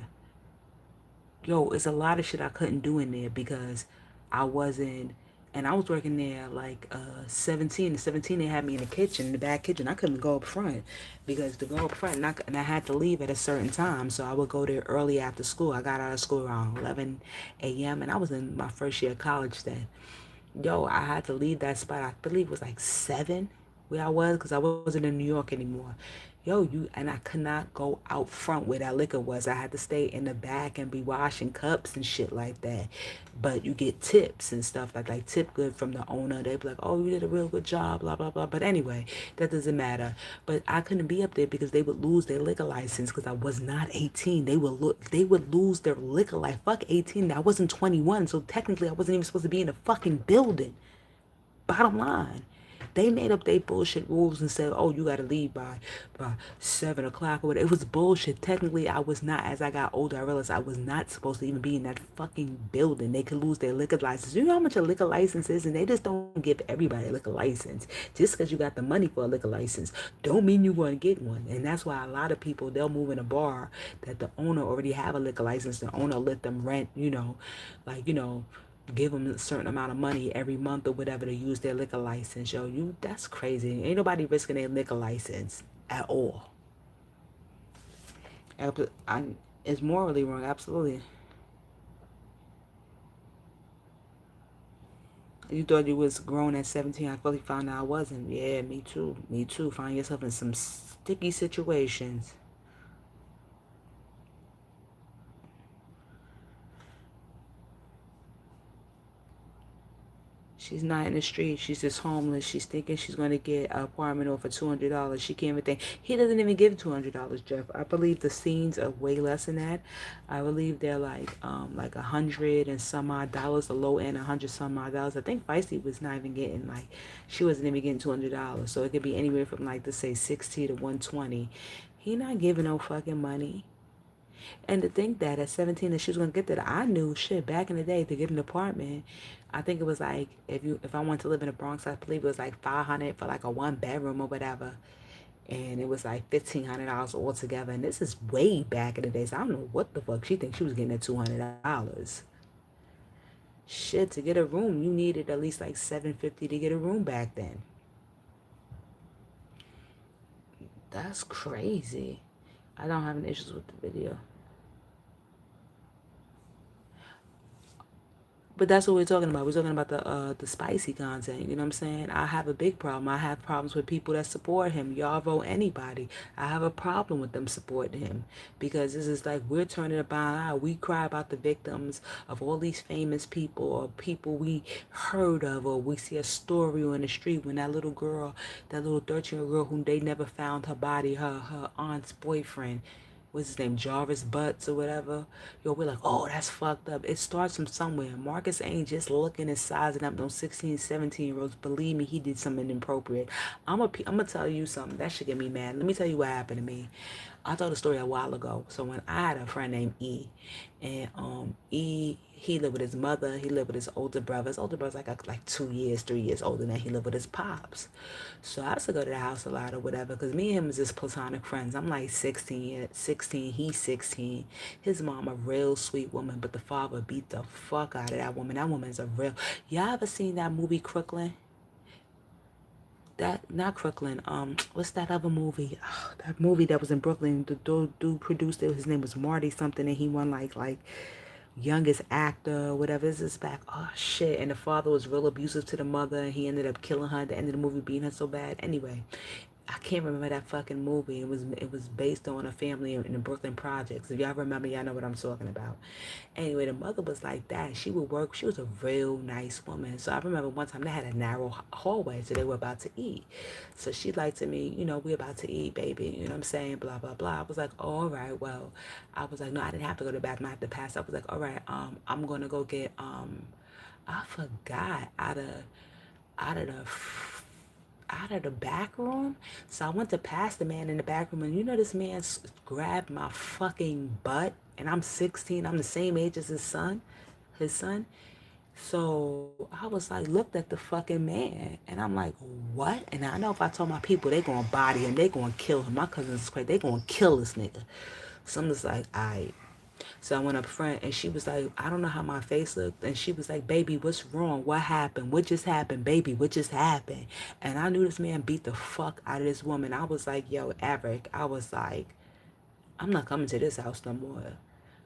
yo, it's a lot of shit I couldn't do in there because I wasn't, and I was working there like 17. 17, they had me in the kitchen, in the back kitchen. I couldn't go up front because to go up front, and I had to leave at a certain time. So I would go there early after school. I got out of school around 11 a.m. and I was in my first year of college then. Yo, I had to leave that spot. I believe it was like 7 where I was because I wasn't in New York anymore. Yo, and I could not go out front where that liquor was. I had to stay in the back and be washing cups and shit like that. But you get tips and stuff like tip good from the owner. They be like, oh, you did a real good job, blah blah blah. But anyway, that doesn't matter. But I couldn't be up there because they would lose their liquor license because I was not 18. They would lose their liquor license. Fuck 18. I wasn't 21, so technically I wasn't even supposed to be in the fucking building. Bottom line, they made up their bullshit rules and said, "Oh, you gotta leave by 7 o'clock or whatever." It was bullshit. Technically, I was not. As I got older, I realized I was not supposed to even be in that fucking building. They could lose their liquor license. You know how much a liquor license is, and they just don't give everybody a liquor license. Just because you got the money for a liquor license, don't mean you're going to get one. And that's why a lot of people they'll move in a bar that the owner already have a liquor license. The owner let them rent. Like give them a certain amount of money every month or whatever to use their liquor license. Yo, that's crazy. Ain't nobody risking their liquor license at all. It's morally wrong, absolutely. You thought you was grown at 17. I fully found out I wasn't. Yeah, me too. Me too. Find yourself in some sticky situations. She's not in the street. She's just homeless. She's thinking she's going to get an apartment over $200. She can't even think. He doesn't even give $200, Jeff. I believe the scenes are way less than that. I believe they're like 100 and some odd dollars, the low end 100 some odd dollars. I think Feisty was not even getting she wasn't even getting $200. So it could be anywhere from let's say 60 to 120. He not giving no fucking money. And to think that at 17 that she was gonna get that, I knew shit back in the day to get an apartment. I think it was if I wanted to live in the Bronx, I believe it was like 500 for like a 1 bedroom or whatever, and it was like $1,500 altogether. And this is way back in the days. So I don't know what the fuck she thinks she was getting at $200. Shit, to get a room, you needed at least like $750 to get a room back then. That's crazy. I don't have any issues with the video. But that's what we're talking about. We're talking about the spicy content. You know what I'm saying? I have a big problem. I have problems with people that support him. Y'all vote anybody. I have a problem with them supporting him because this is like we're turning about eye. We cry about the victims of all these famous people or people we heard of, or we see a story on the street when that little girl, that little 13-year-old girl whom they never found her body, her aunt's boyfriend, what's his name, Jarvis Butts or whatever. Yo, we're like, oh, that's fucked up. It starts from somewhere. Marcus ain't just looking and sizing up those 16, 17-year-olds. Believe me, he did something inappropriate. I'm gonna tell you something. That should get me mad. Let me tell you what happened to me. I told a story a while ago. So when I had a friend named E, and he lived with his mother. He lived with his older brother. His older brother's like 2 years, 3 years older than he lived with his pops. So I used to go to the house a lot or whatever because me and him was just platonic friends. I'm like 16, he's 16. His mom a real sweet woman, but the father beat the fuck out of that woman. That woman's a real. Y'all ever seen that movie Crooklyn? That not Crooklyn. What's that other movie? Oh, that movie that was in Brooklyn. The dude produced it. His name was Marty something, and he won like youngest actor or whatever. This is back. Oh shit! And the father was real abusive to the mother, and he ended up killing her at the end of the movie, beating her so bad. Anyway, I can't remember that fucking movie. It was based on a family in the Brooklyn projects. If y'all remember, y'all know what I'm talking about. Anyway, the mother was like that. She would work. She was a real nice woman. So I remember one time they had a narrow hallway, so they were about to eat. So she liked to me, we're about to eat, baby. You know what I'm saying? Blah blah blah. I was like, oh, all right. Well, I was like, no, I didn't have to go to the bathroom. I had to pass. I was like, all right. I'm gonna go get I forgot out of the back room. So I went to pass the man in the back room, and this man grabbed my fucking butt, and I'm 16. I'm the same age as his son. So I was like, looked at the fucking man, and I'm like, what? And I know if I told my people, they gonna body him, they gonna kill him. My cousin's crazy, they gonna kill this nigga. So I'm just like, alright. So I went up front and she was like, I don't know how my face looked. And she was like, baby, what's wrong? What happened? What just happened? Baby, what just happened? And I knew this man beat the fuck out of this woman. I was like, yo, Eric, I was like, I'm not coming to this house no more.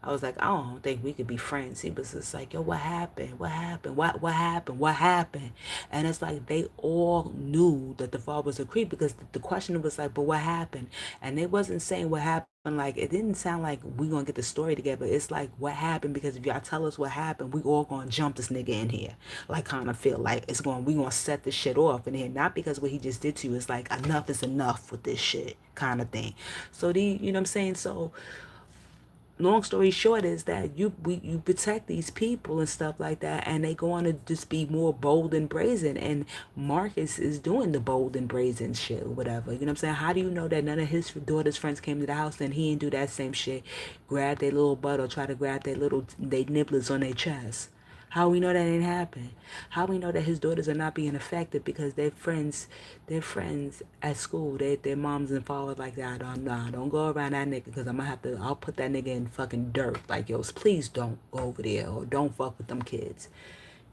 I was like, I don't think we could be friends. He was just like, yo, what happened? What happened? What happened? What happened? And it's like they all knew that the father was a creep because the question was like, but what happened? And they wasn't saying what happened. Like it didn't sound like we gonna get the story together. It's like what happened because if y'all tell us what happened, we all gonna jump this nigga in here. Like kind of feel like we gonna set this shit off in here. Not because what he just did to you. It's like enough is enough with this shit kind of thing. So you know what I'm saying? So long story short is that you protect these people and stuff like that, and they go on to just be more bold and brazen, and Marcus is doing the bold and brazen shit or whatever. You know what I'm saying? How do you know that none of his daughter's friends came to the house and he didn't do that same shit, grab their little butt or try to grab their nibblers on their chest? How we know that ain't happen? How we know that his daughters are not being affected because their friends at school, their moms and fathers like that. Don't go around that nigga because I'll put that nigga in fucking dirt. Like, yo, please don't go over there or don't fuck with them kids.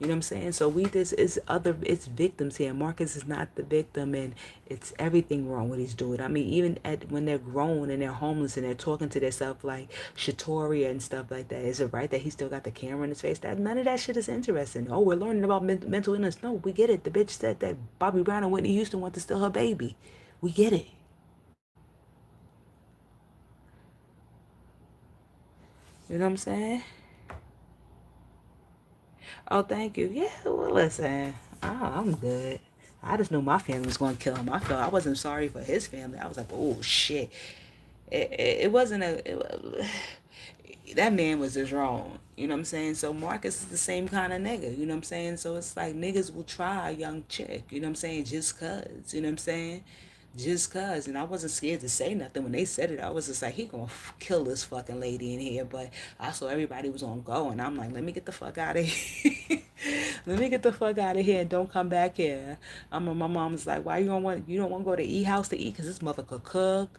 You know what I'm saying? So it's victims here. Marcus is not the victim, and it's everything wrong what he's doing. I mean, even when they're grown and they're homeless and they're talking to themselves like Shatoria and stuff like that, is it right that he still got the camera in his face? That none of that shit is interesting. Oh, we're learning about mental illness. No, we get it. The bitch said that Bobby Brown and Whitney Houston want to steal her baby. We get it. You know what I'm saying? Oh, thank you. Yeah, well, listen, I'm good. I just knew my family was going to kill him. I wasn't sorry for his family. I was like, oh, shit. It wasn't that man was just wrong. You know what I'm saying? So Marcus is the same kind of nigga. You know what I'm saying? So it's like niggas will try a young chick. You know what I'm saying? Just cuz. You know what I'm saying? Just cuz. And I wasn't scared to say nothing when they said it. I was just like, he gonna kill this fucking lady in here. But I saw everybody was on go, and I'm like, let me get the fuck out of here. Let me get the fuck out of here and don't come back here. My mom's like, why you don't want to go to E house to eat? Cause this mother could cook.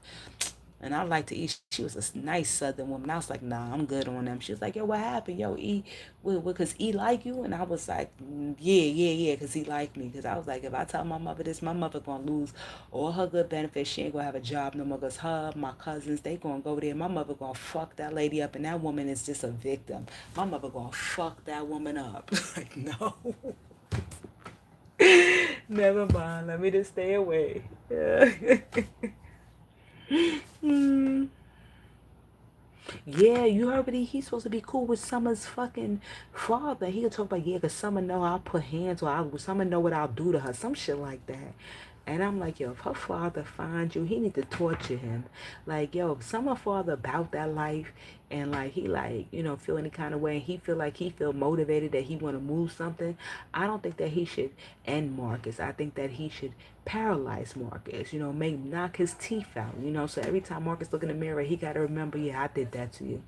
And I like to eat. She was a nice Southern woman. I was like, nah, I'm good on them. She was like, yo, what happened? Yo, E, because E like you? And I was like, yeah, yeah, yeah, because he liked me. Because I was like, if I tell my mother this, my mother going to lose all her good benefits. She ain't going to have a job no more because her, my cousins, they going to go there. My mother going to fuck that lady up. And that woman is just a victim. My mother going to fuck that woman up. Like, no. Never mind. Let me just stay away. Yeah. Mm. Yeah, you heard what he's supposed to be cool with Summer's fucking father. He'll talk about, yeah, because Summer know I'll put hands or Summer know what I'll do to her. Some shit like that. And I'm like, yo, if her father finds you, he need to torture him. Like, yo, if Summer father about that life and like he like, feel any kind of way and he feel motivated that he want to move something, I don't think that he should end Marcus. I think that he should paralyze Marcus, maybe knock his teeth out, so every time Marcus look in the mirror, he got to remember, yeah, I did that to you.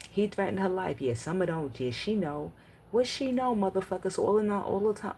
He threatened her life. Yeah, some of don't. Yeah, she know. What she know, motherfuckers? All the time,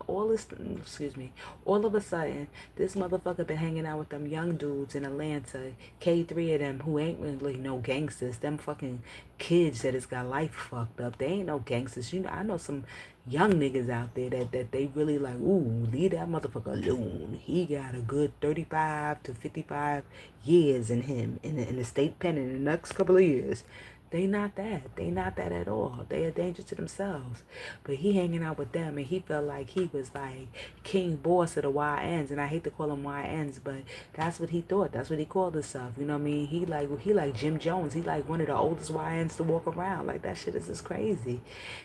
excuse me, all of a sudden, this motherfucker been hanging out with them young dudes in Atlanta. K3 of them who ain't really no gangsters. Them fucking kids that has got life fucked up. They ain't no gangsters. I know some young niggas out there that they really like, ooh, leave that motherfucker alone. He got a good 35 to 55 years in him in the state pen in the next couple of years. They not that. They not that at all. They a danger to themselves. But he hanging out with them and he felt like he was like king boss of the YNs. And I hate to call them YNs, but that's what he thought. That's what he called himself. You know what I mean? He like Jim Jones. He like one of the oldest YNs to walk around. Like that shit is just crazy.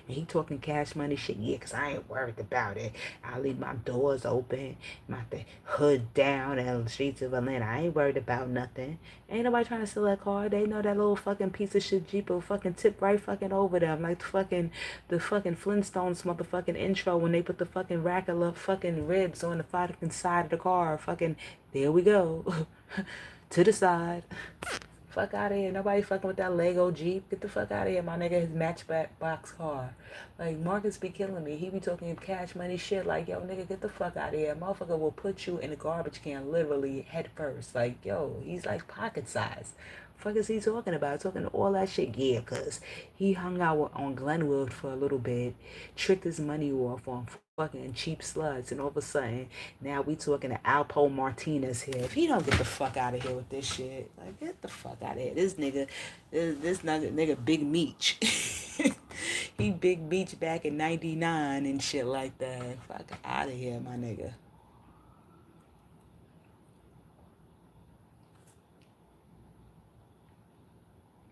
And he talking cash money shit. Yeah, cause I ain't worried about it. I leave my doors open, my hood down and the streets of Atlanta. I ain't worried about nothing. Ain't nobody trying to steal that car. They know that little fucking piece of shit Jeep will fucking tip right fucking over them. Like the fucking Flintstones motherfucking intro when they put the fucking rack of fucking ribs on the fucking side of the car. Fucking, there we go. To the side. Fuck out of here. Nobody fucking with that Lego Jeep. Get the fuck out of here, my nigga. His matchbox car. Like, Marcus be killing me. He be talking cash money shit. Like, yo, nigga, get the fuck out of here. Motherfucker will put you in a garbage can literally head first. Like, yo, he's like pocket size. Fuck is he talking about? Talking all that shit? Yeah, cause he hung out on Glenwood for a little bit, tricked his money off on fucking cheap sluts, and all of a sudden now we talking to Alpo Martinez here. If he don't get the fuck out of here with this shit, like get the fuck out of here. This nigga Big Meech. He Big Meech back in '99 and shit like that. Fuck out of here, my nigga.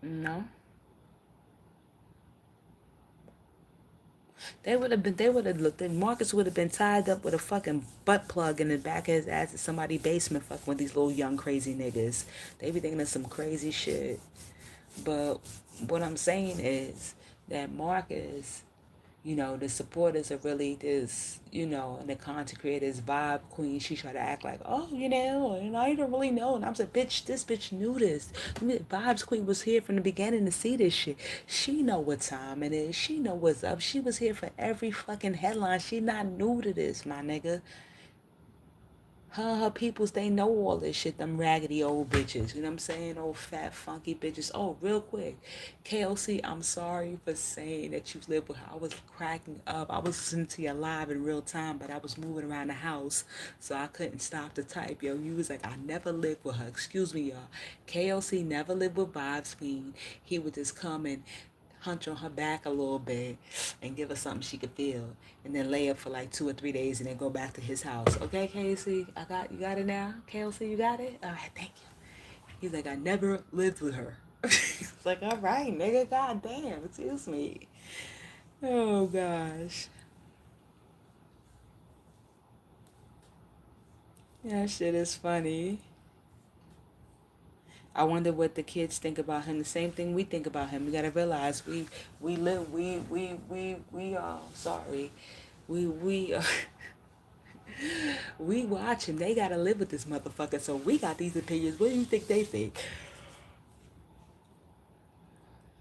No. They would have looked at Marcus would have been tied up with a fucking butt plug in the back of his ass in somebody's basement fucking with these little young crazy niggas. They be thinking of some crazy shit. But what I'm saying is that Marcus, the supporters are really this, and the content creators, vibe queen. She tried to act like, oh, and I don't really know. And I'm like, bitch, this bitch knew this. Vibes queen was here from the beginning to see this shit. She know what time it is. She know what's up. She was here for every fucking headline. She not new to this, my nigga. Her peoples, they know all this shit, them raggedy old bitches. You know what I'm saying? Old fat, funky bitches. Oh, real quick. KLC, I'm sorry for saying that you live with her. I was cracking up. I was listening to you live in real time, but I was moving around the house, so I couldn't stop to type. Yo, you was like, I never lived with her. Excuse me, y'all. KLC never lived with Vibes Queen. He would just come and hunch on her back a little bit and give her something she could feel and then lay up for like 2 or 3 days and then go back to his house. Okay, KLC, you got it now? KLC, you got it? All right, thank you. He's like, I never lived with her. It's like, all right, nigga, goddamn, excuse me. Oh gosh. Yeah, shit is funny. I wonder what the kids think about him. The same thing we think about him. We gotta realize we live we sorry. We we watch him. They gotta live with this motherfucker. So we got these opinions. What do you think they think?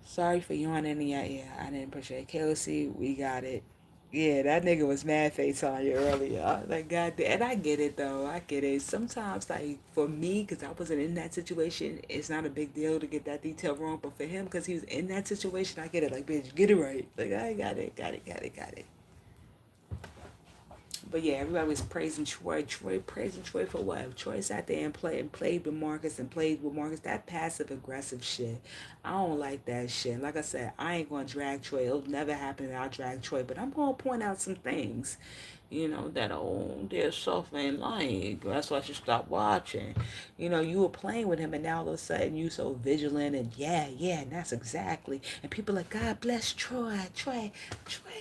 Sorry for yawning. Yeah, I didn't appreciate it. KOC, we got it. Yeah, that nigga was mad face on you earlier. I was like, God damn. And I get it, though. I get it. Sometimes, like, for me, because I wasn't in that situation, it's not a big deal to get that detail wrong. But for him, because he was in that situation, I get it. Like, bitch, get it right. Like, I got it, got it, got it, got it. But yeah, everybody was praising Troy. Troy praising Troy for what? Troy sat there and played with Marcus and played with Marcus. That passive aggressive shit. I don't like that shit. Like I said, I ain't gonna drag Troy. It'll never happen that I'll drag Troy. But I'm gonna point out some things. That their self ain't lying. That's why I should stop watching. You were playing with him and now all of a sudden you so vigilant and yeah, and that's exactly. And people are like, God bless Troy. Troy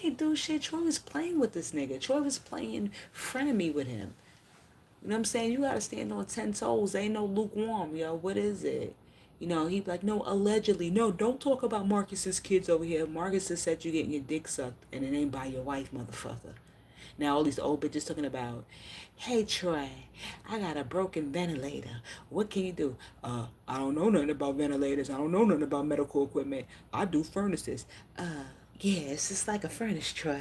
ain't do shit. Troy was playing with this nigga. Troy was playing frenemy with him. You know what I'm saying? You gotta stand on 10 toes. Ain't no lukewarm, yo. What is it? He'd be like, no, allegedly. No, don't talk about Marcus's kids over here. Marcus has said you getting your dick sucked and it ain't by your wife, motherfucker. Now all these old bitches talking about, hey Troy, I got a broken ventilator. What can you do? I don't know nothing about ventilators. I don't know nothing about medical equipment. I do furnaces. Yeah, it's just like a furnace, Troy.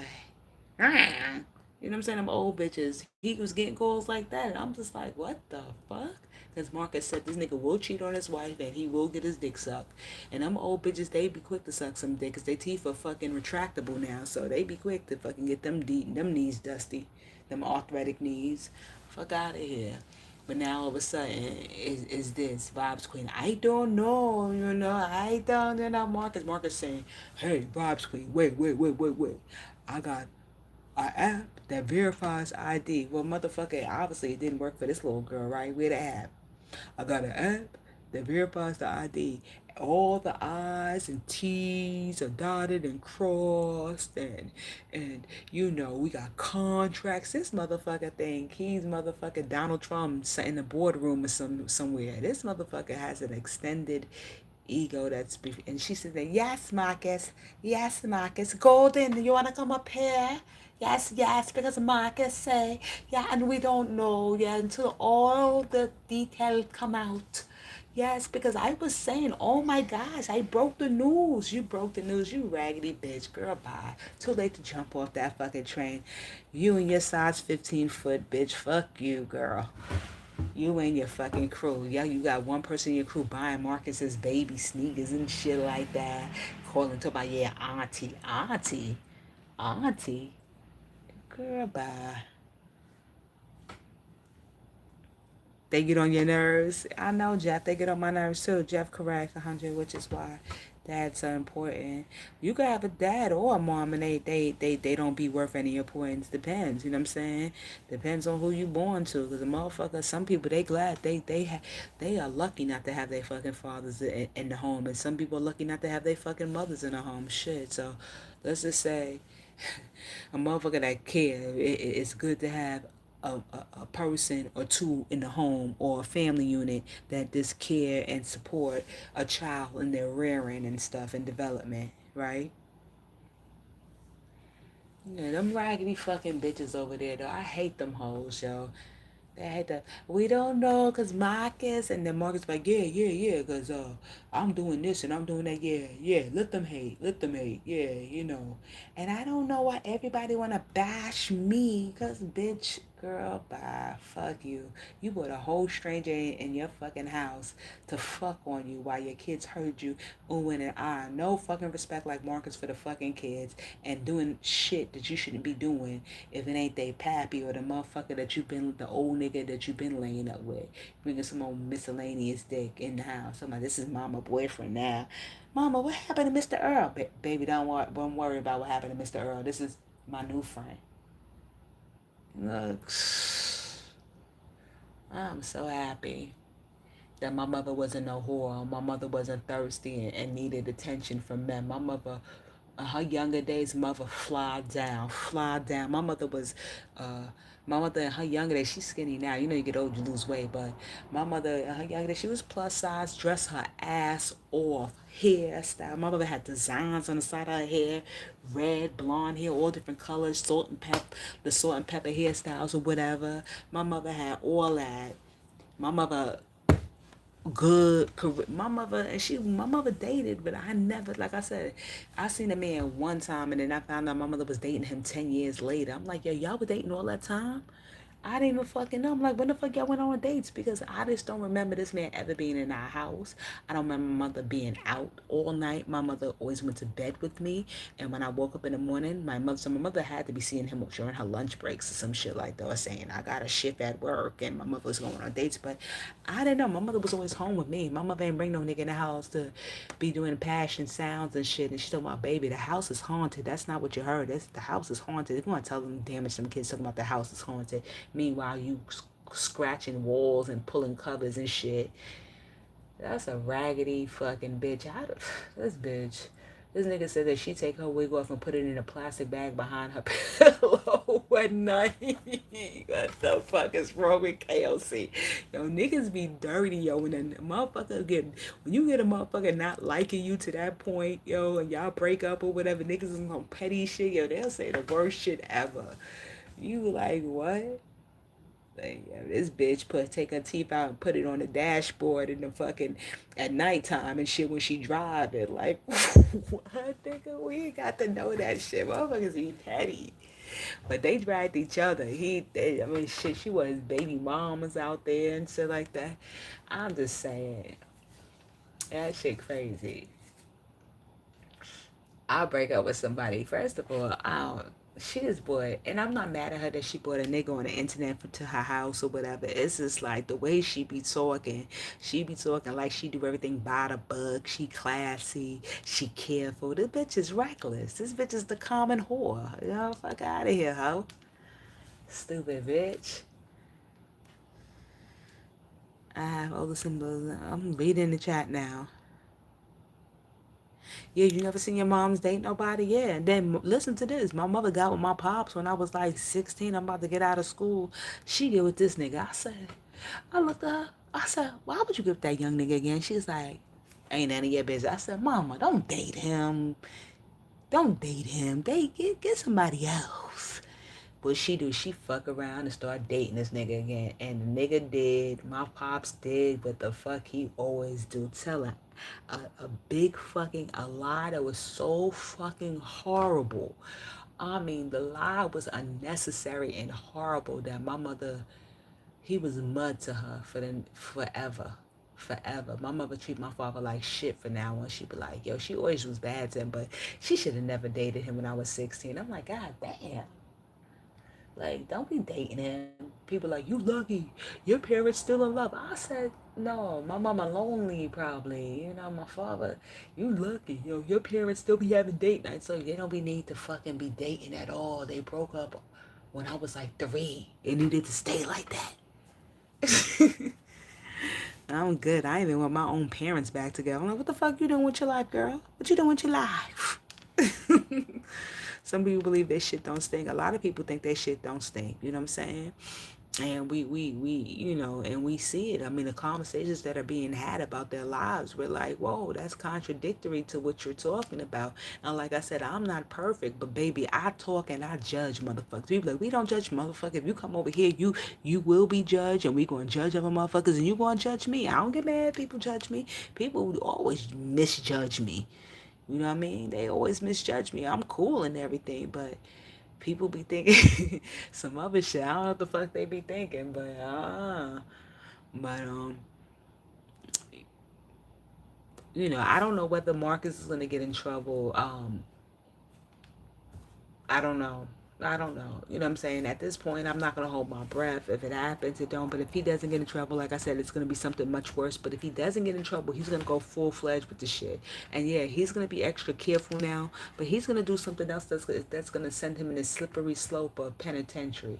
You know what I'm saying? Them old bitches. He was getting calls like that. And I'm just like, what the fuck? Because Marcus said this nigga will cheat on his wife and he will get his dick sucked. And them old bitches, they be quick to suck some dick because their teeth are fucking retractable now. So they be quick to fucking get them knees dusty. Them arthritic knees. Fuck out of here. But now all of a sudden, is this Vibes Queen? I don't know, I don't know. Marcus saying, hey, Vibes Queen, wait. I got an app that verifies ID. Well, motherfucker, obviously it didn't work for this little girl, right? Where the app? I got an app that verifies the ID. All the I's and T's are dotted and crossed, and we got contracts. This motherfucker think he's motherfucker Donald Trump in the boardroom or somewhere. This motherfucker has an extended ego and she said, yes, Marcus, Golden, you want to come up here? Yes, because Marcus say, yeah, and we don't know, yeah, until all the details come out. Yes, because I was saying, oh my gosh, I broke the news. You broke the news, you raggedy bitch. Girl, bye. Too late to jump off that fucking train. You and your size 15 foot bitch. Fuck you, girl. You and your fucking crew. Yeah, you got one person in your crew buying Marcus's baby sneakers and shit like that. Calling to my, yeah, auntie. Girl, bye. They get on your nerves. I know, Jeff. They get on my nerves too. Jeff, correct, 100, which is why dads are important. You could have a dad or a mom, and they don't be worth any importance. Depends. You know what I'm saying? Depends on who you born to. Cause a motherfucker, some people they glad they are lucky not to have their fucking fathers in the home, and some people are lucky not to have their fucking mothers in the home. Shit. So let's just say a motherfucker that care. It's good to have a person or two in the home or a family unit that just care and support a child in their rearing and stuff and development, right? Yeah, them raggedy fucking bitches over there, though. I hate them hoes, yo. They had to, we don't know, cause Marcus, and then Marcus like, yeah, cause I'm doing this and I'm doing that, yeah, let them hate, yeah, and I don't know why everybody wanna bash me, cause bitch, girl, bye, fuck you. You put a whole stranger in your fucking house to fuck on you while your kids heard you oohing and ah, no fucking respect like Marcus for the fucking kids and doing shit that you shouldn't be doing if it ain't they pappy or the motherfucker that you been, the old nigga that you been laying up with. Bringing some old miscellaneous dick in the house. I'm like, this is mama boyfriend now. Mama, what happened to Mr. Earl? Baby, don't worry about what happened to Mr. Earl. This is my new friend. Look, I'm so happy that my mother wasn't no whore. My mother wasn't thirsty and needed attention from men. My mother, in her younger days, mother fly down. Uh, my mother in her younger days, she's skinny now. You get old, you lose weight. But my mother in her younger days, she was plus size, dressed her ass off, hairstyle. My mother had designs on the side of her hair, red, blonde hair, all different colors, the salt and pepper hairstyles or whatever. My mother had all that. My mother good career. My mother dated, but I never, like I said, I seen a man one time, and then I found out my mother was dating him 10 years later. I'm like, yo, y'all were dating all that time. I didn't even fucking know. I'm like, when the fuck y'all went on dates? Because I just don't remember this man ever being in our house. I don't remember my mother being out all night. My mother always went to bed with me. And when I woke up in the morning, my mother had to be seeing him during her lunch breaks or some shit like that, or saying, I got a shift at work, and my mother was going on dates. But I didn't know. My mother was always home with me. My mother ain't bring no nigga in the house to be doing passion sounds and shit. And she told my baby, the house is haunted. That's not what you heard. The house is haunted. If you want to tell them, damage some kids talking about the house is haunted. Meanwhile, you scratching walls and pulling covers and shit. That's a raggedy fucking bitch. This bitch. This nigga said that she take her wig off and put it in a plastic bag behind her pillow at night. What the fuck is wrong with KOC? Yo, niggas be dirty, yo. When a motherfucker when you get a motherfucker not liking you to that point, yo, and y'all break up or whatever, niggas is on petty shit, yo, they'll say the worst shit ever. You like, what? Like, yeah, this bitch take her teeth out and put it on the dashboard in the fucking at nighttime and shit when she driving. Like, what, nigga? We ain't got to know that shit. Motherfuckers be petty. But they dragged each other. I mean, shit, she was baby mamas out there and shit like that. I'm just saying, that shit crazy. I'll break up with somebody. First of all, she is boy, and I'm not mad at her that she brought a nigga on the internet to her house or whatever. It's just like the way she be talking. She be talking like she do everything by the book. She classy. She careful. This bitch is reckless. This bitch is the common whore. You know, fuck out of here, hoe. Stupid bitch. I have older siblings. I'm reading the chat now. Yeah, you never seen your mom's date nobody? Yeah. And then listen to this. My mother got with my pops when I was like 16. I'm about to get out of school. She get with this nigga. I looked at her. I said, why would you get with that young nigga again? She's like, ain't none of your business. I said, Mama, don't date him. Don't date him. Get somebody else. What she do? She fuck around and start dating this nigga again. And the nigga did. My pops did what the fuck he always do. Tell her a big fucking a lie that was so fucking horrible. I mean, the lie was unnecessary and horrible that my mother, he was mud to her for the forever. Forever. My mother treat my father like shit for now on. She be like, yo, she always was bad to him, but she should have never dated him when I was 16. I'm like, God damn. Like, don't be dating him. People like, you lucky. Your parents still in love. I said, no, my mama lonely probably. You know, my father, you lucky. You know, your parents still be having date nights, so they don't be need to fucking be dating at all. They broke up when I was like 3. It needed to stay like that. I'm good. I even want my own parents back together. I'm like, what the fuck you doing with your life, girl? What you doing with your life? Some people believe that shit don't stink. A lot of people think that shit don't stink. You know what I'm saying? And you know, and we see it. I mean, the conversations that are being had about their lives, we're like, whoa, that's contradictory to what you're talking about. And like I said, I'm not perfect, but baby, I talk and I judge motherfuckers. People like, we don't judge motherfuckers. If you come over here, you will be judged, and we gonna judge other motherfuckers, and you gonna judge me. I don't get mad. People judge me. People always misjudge me. You know what I mean? They always misjudge me. I'm cool and everything, but people be thinking some other shit. I don't know what the fuck they be thinking, but but you know, I don't know whether Marcus is gonna get in trouble. I don't know. I don't know. You know what I'm saying? At this point, I'm not going to hold my breath. If it happens, it don't. But if he doesn't get in trouble, like I said, it's going to be something much worse. But if he doesn't get in trouble, he's going to go full-fledged with the shit. And yeah, he's going to be extra careful now. But he's going to do something else that's going to send him in a slippery slope of penitentiary.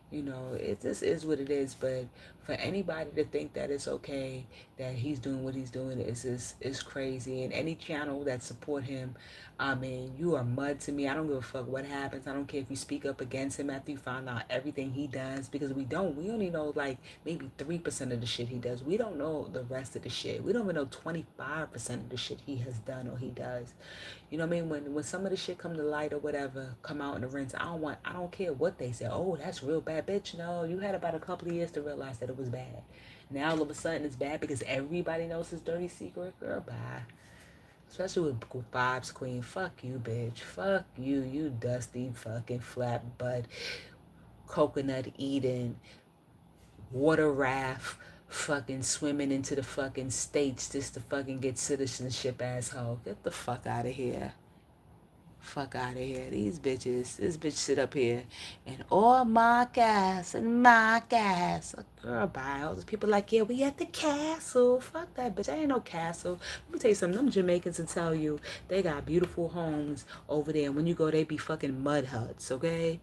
You know, it just is what it is. But for anybody to think that it's okay that he's doing what he's doing is crazy. And any channel that support him, I mean, you are mud to me. I don't give a fuck what happens. I don't care if you speak up against him after you find out everything he does, because we only know like maybe 3% of the shit he does. We don't know the rest of the shit. We don't even know 25% of the shit he has done or he does. You know what I mean? When some of the shit come to light or whatever, come out in the rinse, I don't care what they say. Oh, that's real bad, bitch. No, you had about a couple of years to realize that it was bad. Now all of a sudden it's bad because everybody knows his dirty secret. Girl, bye. Especially with Bob's Queen. Fuck you, bitch. Fuck you, you dusty fucking flatbutt, coconut eating, water raft, fucking swimming into the fucking states just to fucking get citizenship, asshole. Get the fuck out of here. Fuck out of here. These bitches, this bitch sit up here and all my gas and my gas. Girl, bye. All those people like, yeah, we at the castle. Fuck that bitch. I ain't no castle. Let me tell you something. Them Jamaicans will tell you they got beautiful homes over there. And when you go, they be fucking mud huts, okay?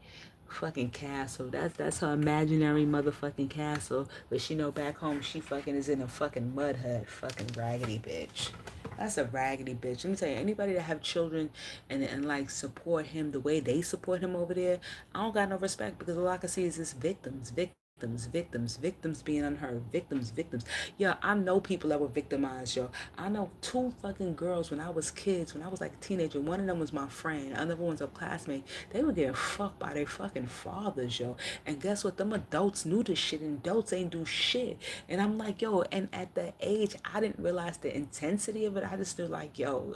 Fucking castle. That's her imaginary motherfucking castle. But she know back home she fucking is in a fucking mud hut. Fucking raggedy bitch. That's a raggedy bitch. Let me tell you, anybody that have children and like support him the way they support him over there, I don't got no respect because all I can see is just victims being unheard, victims. Yeah, I know people that were victimized, yo. I know two fucking girls when I was kids, when I was like a teenager. One of them was my friend, another one's a classmate. They were getting fucked by their fucking fathers, yo. And guess what? Them adults knew this shit and adults ain't do shit. And I'm like, yo, and at the age, I didn't realize the intensity of it. I just knew like, yo,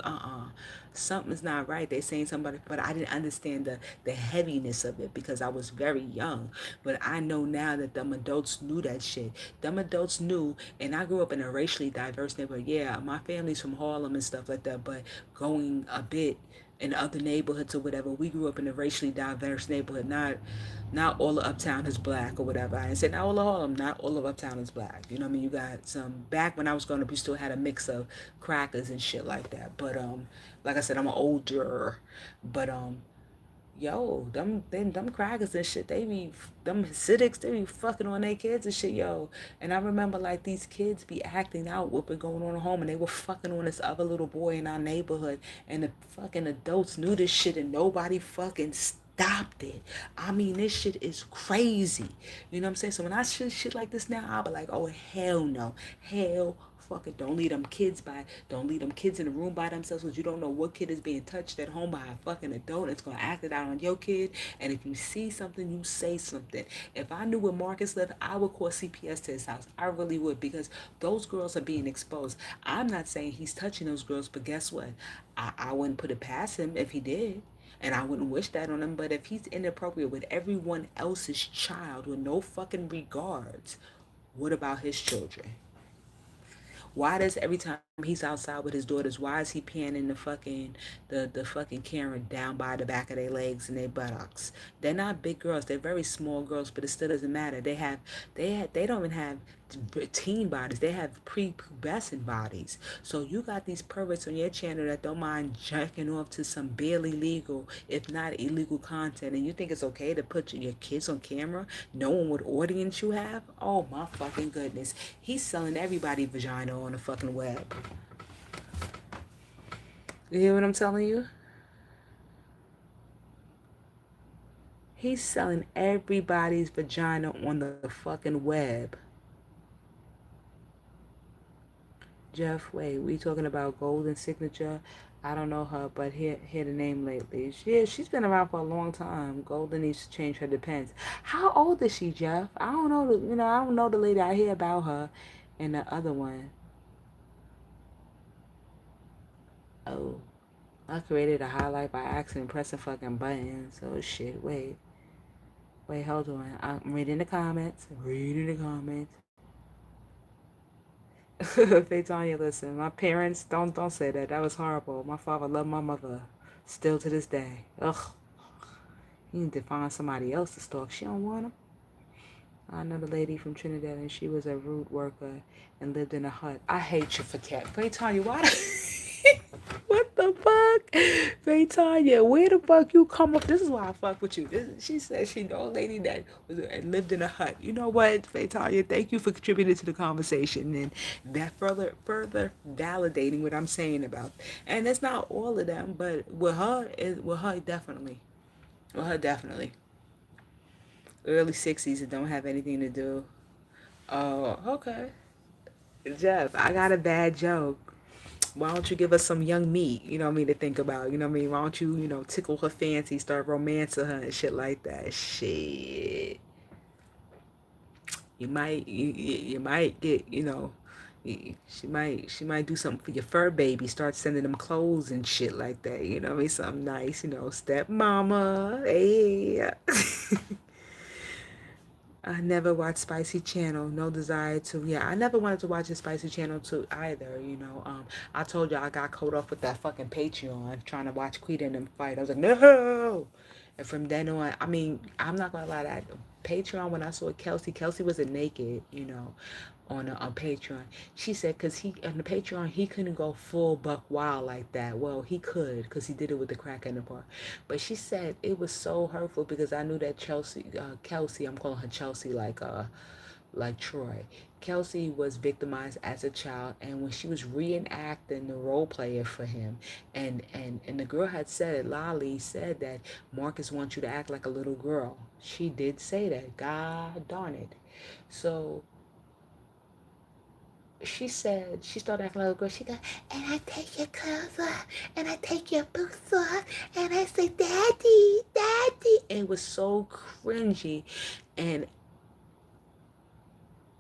something's not right. They saying somebody, but I didn't understand the heaviness of it because I was very young. But I know now that them adults knew that shit. Them adults knew, and I grew up in a racially diverse neighborhood. Yeah, my family's from Harlem and stuff like that, but going a bit in other neighborhoods or whatever, we grew up in a racially diverse neighborhood. Not all of Uptown is black or whatever. I said not all of Harlem, not all of Uptown is black. You know what I mean? You got some back when I was growing up, you still had a mix of crackers and shit like that. But like I said, I'm older. But yo, them crackers and shit, they be them Hasidics, they be fucking on their kids and shit, yo. And I remember like these kids be acting out what been going on at home, and they were fucking on this other little boy in our neighborhood, and the fucking adults knew this shit, and nobody fucking stopped it. I mean, this shit is crazy. You know what I'm saying? So when I shit like this now, I'll be like, oh hell no, hell fuck it. Don't leave them kids in the room by themselves because you don't know what kid is being touched at home by a fucking adult. It's gonna act it out on your kid. And if you see something, you say something. If I knew where Marcus lived, I would call CPS to his house. I really would because those girls are being exposed. I'm not saying he's touching those girls, but guess what? I wouldn't put it past him if he did. And I wouldn't wish that on him, but if he's inappropriate with everyone else's child with no fucking regards, what about his children? Why does every time he's outside with his daughters, why is he panning the fucking camera down by the back of their legs and their buttocks? They're not big girls. They're very small girls, but it still doesn't matter. They don't even have teen bodies. They have prepubescent bodies. So you got these perverts on your channel that don't mind jacking off to some barely legal, if not illegal content, and you think it's okay to put your kids on camera knowing what audience you have? Oh my fucking goodness. He's selling everybody vagina on the fucking web. You hear what I'm telling you? He's selling everybody's vagina on the fucking web. Jeff, wait, we talking about Golden Signature? I don't know her, but hear the name lately. She's been around for a long time. Golden needs to change her depends. How old is she, Jeff? I don't know. I don't know the lady. I hear about her, and the other one. Oh, I created a highlight by accident, pressing fucking buttons. So shit. Wait, hold on. I'm reading the comments. Reading the comments. Tanya, listen, my parents don't say that. That was horrible. My father loved my mother, still to this day. Ugh, you need to find somebody else to stalk. She don't want him. I know the lady from Trinidad, and she was a rude worker and lived in a hut. I hate you for cat. Tanya, why? What the fuck? Tanya, where the fuck you come up? This is why I fuck with you. She said she know a lady that lived in a hut. You know what, Tanya? Thank you for contributing to the conversation and that further validating what I'm saying about. And it's not all of them, but with her definitely. With her definitely. Early 60s, it don't have anything to do. Oh, okay. Jeff, I got a bad joke. Why don't you give us some young meat, you know what I mean, to think about, you know what I mean? Why don't you, tickle her fancy, start romancing her and shit like that. Shit. you might get, she might do something for your fur baby, start sending them clothes and shit like that, I mean, something nice, step mama, hey. I never watched Spicy Channel. No desire to. Yeah, I never wanted to watch a Spicy Channel too either. I told you I got caught up with that fucking Patreon trying to watch Quita and them fight. I was like, no. And from then on, I mean, I'm not gonna lie, that Patreon, when I saw Kelsey wasn't naked, on Patreon. She said because he on the Patreon he couldn't go full buck wild like that. Well, he could because he did it with the crack in the part. But she said it was so hurtful because I knew that Kelsey, I'm calling her Chelsea like Troy. Kelsey was victimized as a child, and when she was reenacting the role player for him, and the girl had said, Lolly said that Marcus wants you to act like a little girl. She did say that. God darn it. So she said she started acting like a girl. She go, and I take your clothes off, and I take your boots off, and I say, Daddy, Daddy. And it was so cringy, and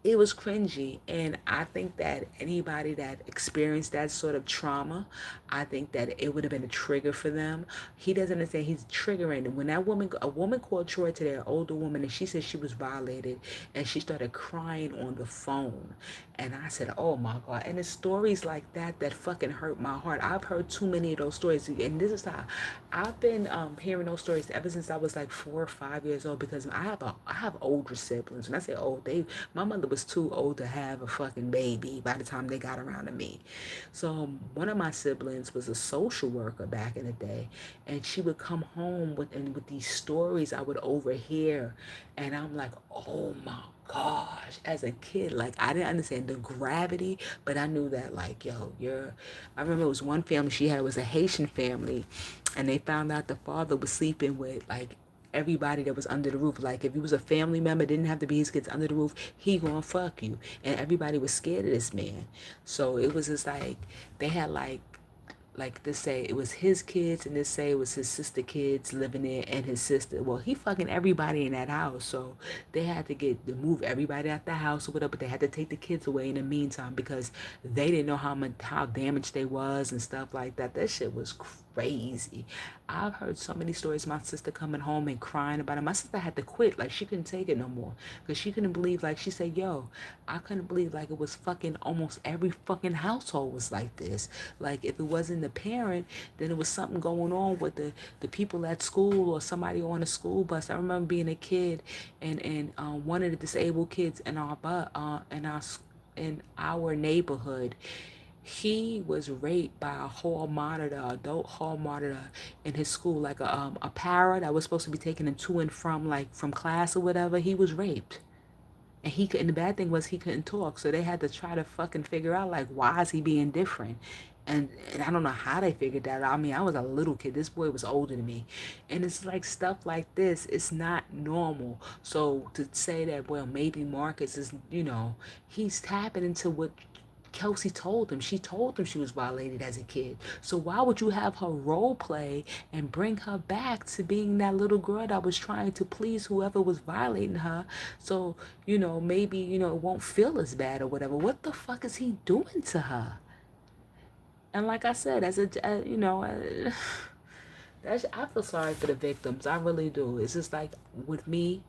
it was cringy. And I think that anybody that experienced that sort of trauma, I think that it would have been a trigger for them. He doesn't understand he's triggering. When a woman called Troy today, an older woman, and she said she was violated, and she started crying on the phone. And I said, oh my God. And it's stories like that that fucking hurt my heart. I've heard too many of those stories. And this is how I've been hearing those stories ever since I was like 4 or 5 years old, because I have older siblings. When I say old, my mother was too old to have a fucking baby by the time they got around to me. So one of my siblings was a social worker back in the day, and she would come home with these stories I would overhear, and I'm like, oh my gosh. As a kid, like, I didn't understand the gravity, but I knew that, like, yo, I remember it was one family she had, it was a Haitian family, and they found out the father was sleeping with, like, everybody that was under the roof. Like, if you was a family member, didn't have to be his kids under the roof, he gonna fuck you. And everybody was scared of this man. So it was just like, they had like this say it was his kids, and this say it was his sister kids living there, and his sister. Well, he fucking everybody in that house, so they had to move everybody out the house or whatever. But they had to take the kids away in the meantime because they didn't know how damaged they was and stuff like that. That shit was crazy. I've heard so many stories. My sister coming home and crying about it. My sister had to quit, like she couldn't take it no more because she couldn't believe. Like she said, yo, I couldn't believe like it was fucking almost every fucking household was like this. Like if it wasn't the parent, then it was something going on with the people at school or somebody on a school bus. I remember being a kid, and one of the disabled kids in our neighborhood, he was raped by a hall monitor, adult hall monitor in his school, like a para that was supposed to be taking him to and from, like, from class or whatever. He was raped. And he couldn't, the bad thing was he couldn't talk. So they had to try to fucking figure out, like, why is he being different? And I don't know how they figured that out. I mean, I was a little kid. This boy was older than me. And it's like stuff like this. It's not normal. So to say that, well, maybe Marcus is, he's tapping into what Kelsey told him. She told him she was violated as a kid. So why would you have her role play and bring her back to being that little girl that was trying to please whoever was violating her? So, maybe, it won't feel as bad or whatever. What the fuck is he doing to her? And like I said, I feel sorry for the victims. I really do. It's just like with me,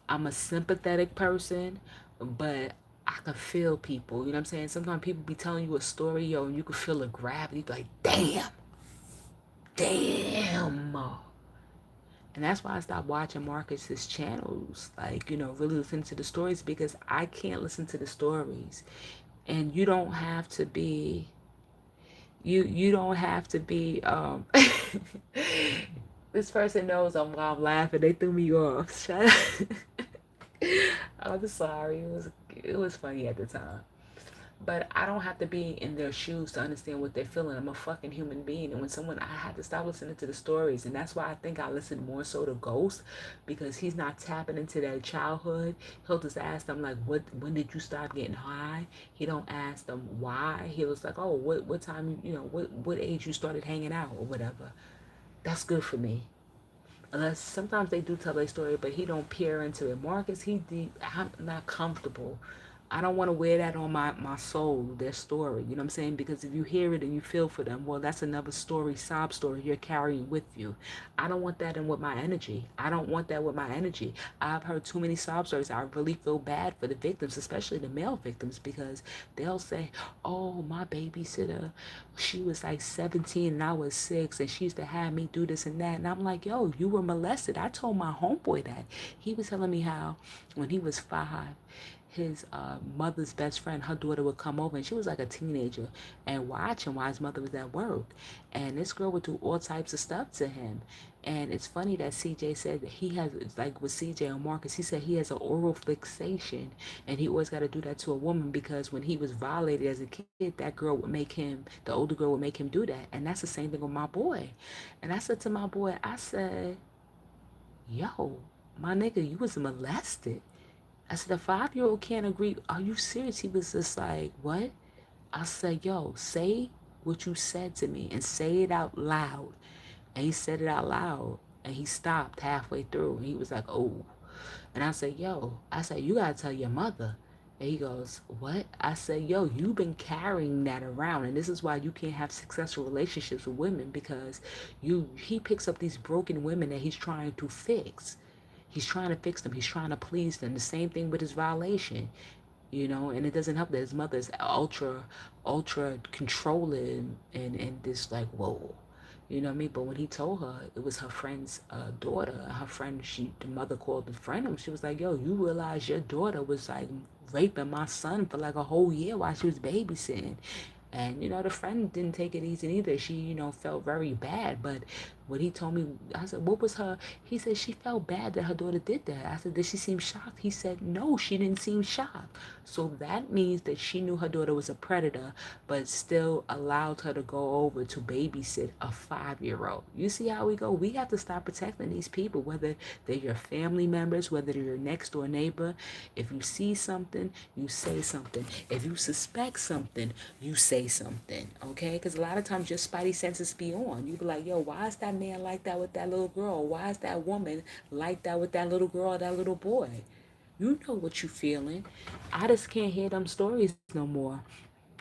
I'm a sympathetic person, but I can feel people. You know what I'm saying? Sometimes people be telling you a story, yo, and you can feel the gravity. Like, damn, damn. And that's why I stopped watching Marcus's channels. Like, really listen to the stories, because I can't listen to the stories. And you don't have to be you don't have to be this person knows I'm laughing. They threw me off. Shut up. I'm sorry. It was funny at the time. But I don't have to be in their shoes to understand what they're feeling. I'm a fucking human being. And I had to stop listening to the stories. And that's why I think I listen more so to Ghost, because he's not tapping into their childhood. He'll just ask them, like, when did you stop getting high? He don't ask them why. He was like, oh, what time, what age you started hanging out or whatever. That's good for me. Unless sometimes they do tell their story, but he don't peer into it. Marcus, he deep. I'm not comfortable. I don't want to wear that on my soul, their story. You know what I'm saying? Because if you hear it and you feel for them, well, that's another story, sob story you're carrying with you. I don't want that in with my energy. I don't want that with my energy. I've heard too many sob stories. I really feel bad for the victims, especially the male victims, because they'll say, "Oh, my babysitter, she was like 17 and I was 6, and she used to have me do this and that." And I'm like, "Yo, you were molested." I told my homeboy that. He was telling me how when he was 5, his mother's best friend, her daughter would come over, and she was like a teenager, and watch him while his mother was at work. And this girl would do all types of stuff to him. And it's funny that CJ said that he has, like with CJ and Marcus, he said he has an oral fixation, and he always got to do that to a woman because when he was violated as a kid, that girl would make him, the older girl would make him do that. And that's the same thing with my boy. And I said to my boy, I said, "Yo, my nigga, you was molested." I said, "A 5-year-old can't agree. Are you serious?" He was just like, "What?" I said, "Yo, say what you said to me and say it out loud." And he said it out loud, and he stopped halfway through, and he was like, "Oh." And I said, "Yo," I said, "You gotta tell your mother." And he goes, "What?" I said, "Yo, you've been carrying that around, and this is why you can't have successful relationships with women, because he picks up these broken women that he's trying to fix. He's trying to fix them. He's trying to please them. The same thing with his violation, and it doesn't help that his mother is ultra controlling and this like, whoa, you know what I mean? But when he told her it was her friend's daughter, her friend, the mother called the friend him. She was like, "Yo, you realize your daughter was like raping my son for like a whole year while she was babysitting?" And the friend didn't take it easy either. She felt very bad. But what he told me, I said, "What was her?" He said she felt bad that her daughter did that. I said, "Did she seem shocked?" He said, "No, she didn't seem shocked." So that means that she knew her daughter was a predator, but still allowed her to go over to babysit a 5-year-old. You see how we go? We have to start protecting these people, whether they're your family members, whether they're your next door neighbor. If you see something, you say something. If you suspect something, you say something, okay? Because a lot of times your spidey senses be on. You be like, "Yo, why is that man like that with that little girl? Why is that woman like that with that little girl or that little boy?" You know what you feeling. I just can't hear them stories no more.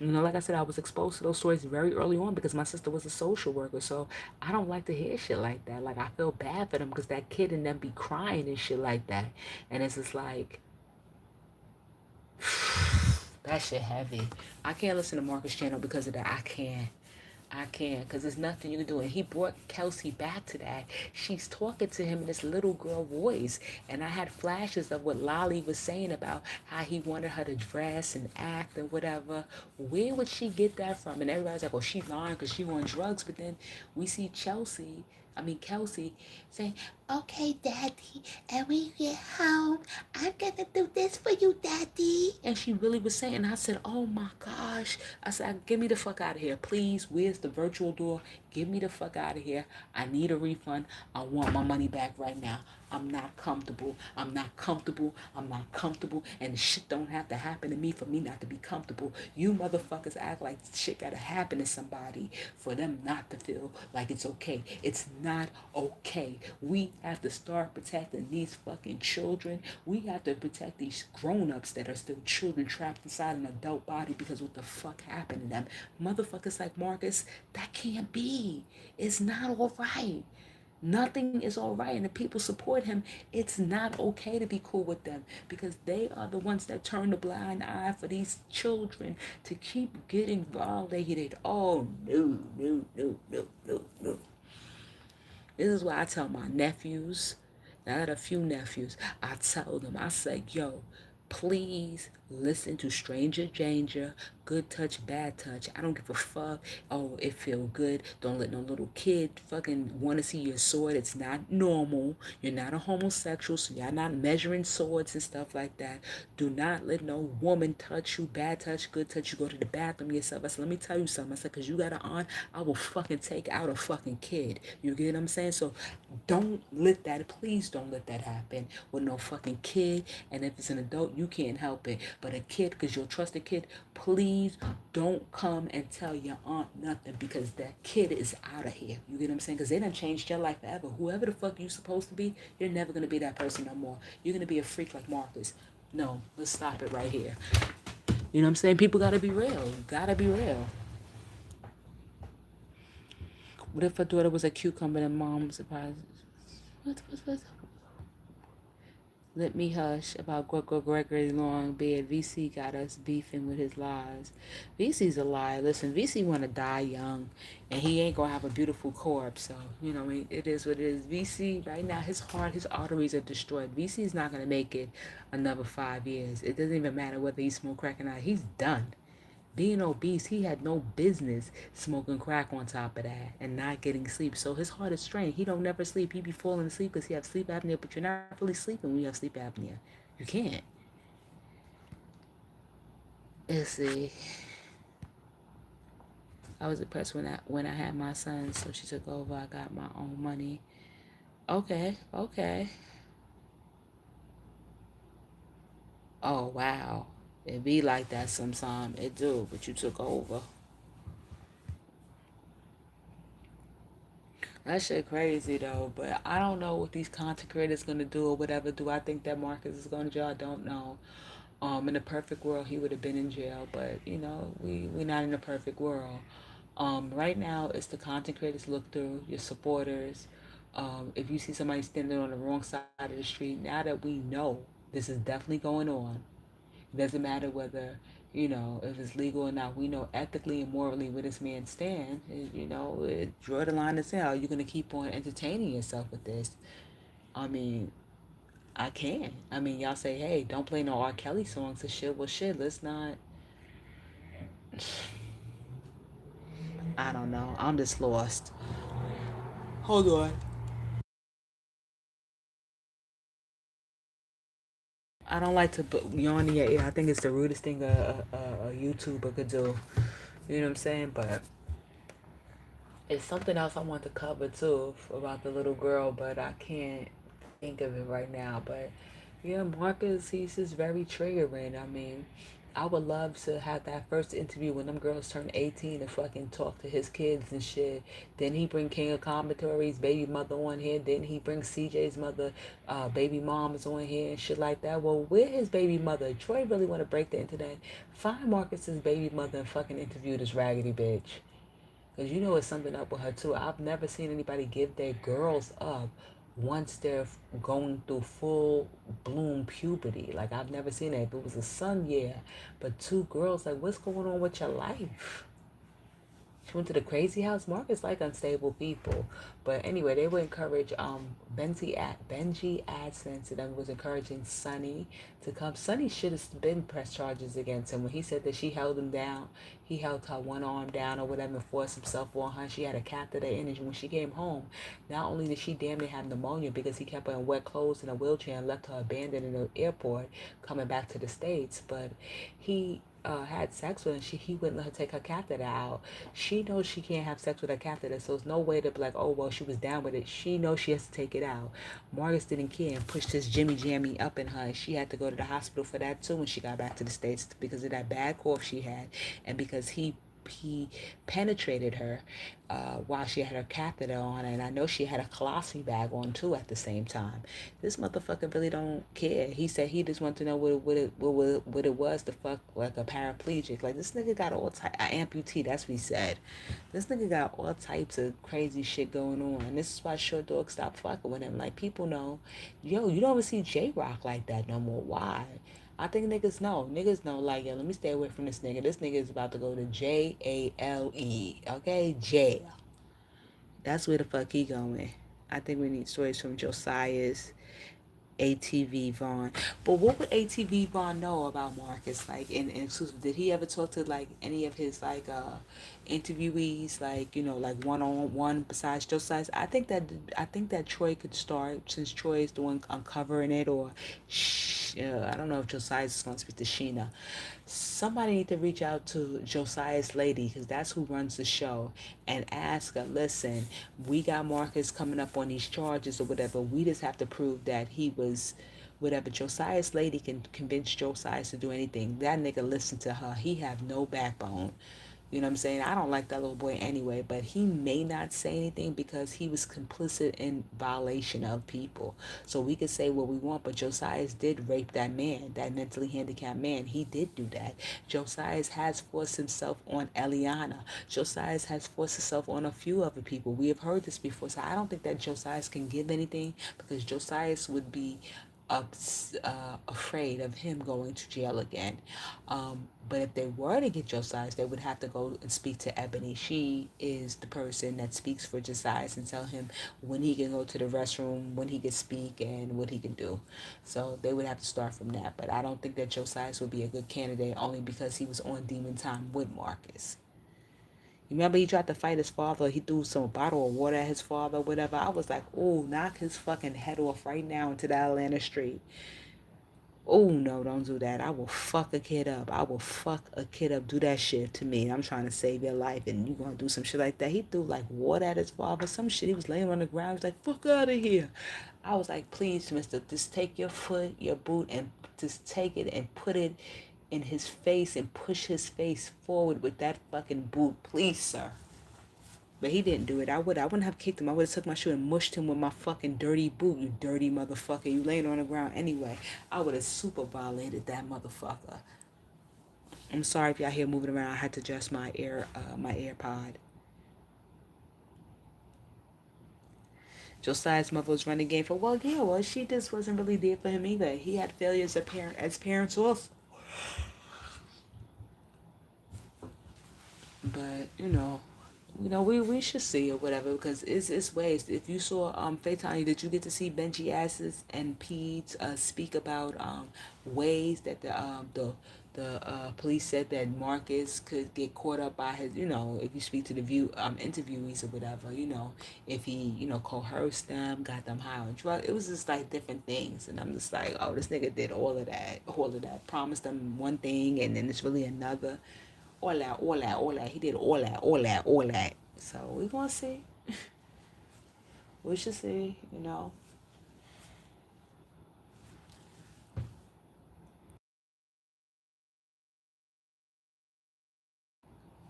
Like I said, I was exposed to those stories very early on because my sister was a social worker. So I don't like to hear shit like that. Like, I feel bad for them because that kid and them be crying and shit like that. And it's just like, that shit heavy. I can't listen to Marcus channel because of that. I can't. I can, because there's nothing you can do. And he brought Kelsey back to that. She's talking to him in this little girl voice. And I had flashes of what Lolly was saying about how he wanted her to dress and act and whatever. Where would she get that from? And everybody's like, "Oh, she's lying because she on drugs." But then we see Kelsey, saying, "Okay, Daddy, and when you get home, I'm gonna do this for you, Daddy." And she really was saying, I said, "Oh my gosh." I said, "Get me the fuck out of here, please. Where's the virtual door? Get me the fuck out of here. I need a refund. I want my money back right now. I'm not comfortable. I'm not comfortable. I'm not comfortable. And the shit don't have to happen to me for me not to be comfortable. You motherfuckers act like shit gotta happen to somebody for them not to feel like it's okay. It's not okay. We have to start protecting these fucking children. We have to protect these grown-ups that are still children trapped inside an adult body because what the fuck happened to them. Motherfuckers like Marcus, that can't be. It's not all right. Nothing is all right, and the people support him. It's not okay to be cool with them because they are the ones that turn the blind eye for these children to keep getting violated. Oh, no, no, no, no, no, no. This is why I tell my nephews, I got a few nephews, I tell them, I say, "Yo, please listen to Stranger Danger, Good Touch, Bad Touch. I don't give a fuck. Oh, it feel good. Don't let no little kid fucking want to see your sword. It's not normal. You're not a homosexual, so you're not measuring swords and stuff like that. Do not let no woman touch you. Bad touch, good touch. You go to the bathroom yourself." I said, "Let me tell you something." I said, "Because you got an aunt, I will fucking take out a fucking kid." You get what I'm saying? So don't let that, please don't let that happen with no fucking kid. And if it's an adult, you can't help it. But a kid, because you'll trust a kid, please please don't come and tell your aunt nothing because that kid is out of here. You get what I'm saying? Because they done changed your life forever. Whoever the fuck you supposed to be, you're never going to be that person no more. You're going to be a freak like Marcus. No, let's stop it right here. You know what I'm saying? People got to be real. Got to be real. What if her daughter was a cucumber and mom was surprised? What? Let me hush about Gregory Longbeard. VC got us beefing with his lies. VC's a liar. Listen, VC want to die young, and he ain't gonna have a beautiful corpse. So you know, I mean, it is what it is. VC right now, his heart, his arteries are destroyed. VC's not gonna make it another 5 years. It doesn't even matter whether he smoke crack or not. He's done. Being obese, he had no business smoking crack on top of that and not getting sleep. So his heart is strained. He don't never sleep. He be falling asleep because he have sleep apnea, but you're not really sleeping when you have sleep apnea. You can't. Let's see. I was depressed when I had my son, so she took over. I got my own money. Okay, okay. Oh wow. It be like that sometimes. It do, but you took over. That shit crazy though, but I don't know what these content creators gonna do or whatever. Do I think that Marcus is going to jail? I don't know. In a perfect world, he would have been in jail, but you know, we not in a perfect world. Right now, it's the content creators look through your supporters. If you see somebody standing on the wrong side of the street, now that we know this is definitely going on, it doesn't matter whether if it's legal or not. We know ethically and morally where this man stands. Draw the line and say, are you going to keep on entertaining yourself with this? I mean, I can. I mean, y'all say, hey, don't play no R. Kelly songs and shit. Well, shit, let's not. I don't know. I'm just lost. Hold on. I don't like to put yawn in your ear. I think it's the rudest thing a YouTuber could do. You know what I'm saying? But it's something else I want to cover too about the little girl, but I can't think of it right now. But yeah, Marcus, he's just very triggering. I mean, I would love to have that first interview when them girls turn 18 and fucking talk to his kids and shit. Then he bring King of Commentary's baby mother on here. Then he brings CJ's mother, baby moms on here and shit like that. Well, where his baby mother? Troy really want to break the internet. Find Marcus's baby mother and fucking interview this raggedy bitch. Because you know it's something up with her too. I've never seen anybody give their girls up once they're going through full bloom puberty. Like I've never seen that. If it was a son, yeah. But two girls, like what's going on with your life? She went to the crazy house. Marcus like unstable people, but anyway, they would encourage Benji AdSense and then was encouraging Sonny to come. Sonny should have been pressed charges against him when he said that she held him down. He held her one arm down or whatever and forced himself on her. She had a catheter in, and when she came home, not only did she damn near have pneumonia because he kept her in wet clothes in a wheelchair and left her abandoned in the airport coming back to the States, but he had sex with her and he wouldn't let her take her catheter out. She knows she can't have sex with her catheter, so there's no way to be like, oh, well, she was down with it. She knows she has to take it out. Marcus didn't care and pushed his Jimmy Jammy up in her. She had to go to the hospital for that, too, when she got back to the States because of that bad cough she had and because he penetrated her while she had her catheter on, and I know she had a colostomy bag on too at the same time. This motherfucker really don't care. He said he just wanted to know what it was to fuck like a paraplegic. Like this nigga got all type amputee. That's what he said. This nigga got all types of crazy shit going on. And this is why Short Dog stopped fucking with him. Like people know, yo, you don't even see J Rock like that no more. Why? I think niggas know. Niggas know, like, yo, let me stay away from this nigga. This nigga is about to go to JALE. Okay? Jail. That's where the fuck he going. I think we need stories from Josiah's ATV Vaughn. But what would ATV Vaughn know about Marcus? Like in exclusive, did he ever talk to like any of his like interviewees, like like one on one besides Josiah? I think that Troy could start since Troy is the one uncovering it, or I don't know if Josiah's going to speak to Sheena. Somebody need to reach out to Josiah's lady because that's who runs the show and ask her, listen, we got Marcus coming up on these charges or whatever. We just have to prove that he was whatever. Josiah's lady can convince Josiah to do anything. That nigga listen to her. He have no backbone. You know what I'm saying? I don't like that little boy anyway, but he may not say anything because he was complicit in violation of people. So we could say what we want, but Josiah did rape that man, that mentally handicapped man. He did do that. Josiah has forced himself on Eliana. Josiah has forced himself on a few other people. We have heard this before, so I don't think that Josiah can give anything because Josiah would be afraid of him going to jail again. But if they were to get Josiah, they would have to go and speak to Ebony. She is the person that speaks for Josiah and tell him when he can go to the restroom, when he can speak, and what he can do. So they would have to start from that. But I don't think that Josiah would be a good candidate only because he was on demon time with Marcus. You remember he tried to fight his father. He threw some bottle of water at his father, whatever. I was like, oh, knock his fucking head off right now into that Atlanta street. Oh no, don't do that. I will fuck a kid up. I will fuck a kid up. Do that shit to me. I'm trying to save your life and you gonna do some shit like that. He threw like water at his father. Some shit. He was laying on the ground. He was like, fuck out of here. I was like, please, mister, just take your foot, your boot, and just take it and put it in his face and push his face forward with that fucking boot. Please, sir. But he didn't do it. I wouldn't have kicked him. I would have took my shoe and mushed him with my fucking dirty boot. You dirty motherfucker. You laying on the ground anyway. I would have super violated that motherfucker. I'm sorry if y'all hear moving around. I had to adjust my AirPod. Josiah's mother was running game for. Well, yeah, well, she just wasn't really there for him either. He had failures as parents also. But we should see or whatever because it's ways. If you saw Faitanya, did you get to see Benji Asses and Pete speak about ways that the police said that Marcus could get caught up by his, if you speak to the view interviewees or whatever, if he, coerced them, got them high on drugs. It was just like different things. And I'm just like, oh, this nigga did all of that, promised them one thing and then it's really another. All that. He did all that. So we gonna see. We should see.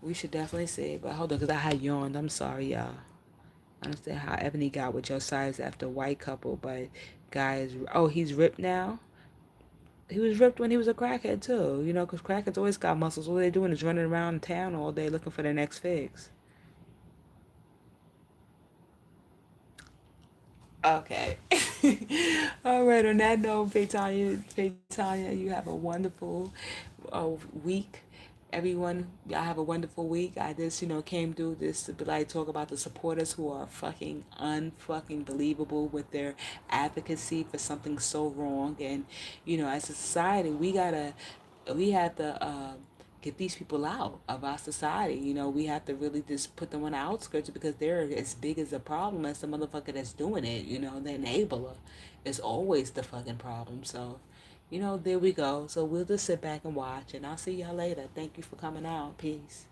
We should definitely see. But hold on, because I had yawned. I'm sorry, y'all. I understand how Ebony got with your size after white couple, but guys, oh, he's ripped now? He was ripped when he was a crackhead, too. Because crackheads always got muscles. All they doing is running around town all day looking for their next fix. Okay. All right. On that note, Paytanya, you have a wonderful week. Everyone, y'all have a wonderful week. I just, came through this to be like talk about the supporters who are fucking unfucking believable with their advocacy for something so wrong. And, as a society, we have to get these people out of our society. We have to really just put them on the outskirts because they're as big as a problem as the motherfucker that's doing it. The enabler is always the fucking problem. So, there we go. So we'll just sit back and watch, and I'll see y'all later. Thank you for coming out. Peace.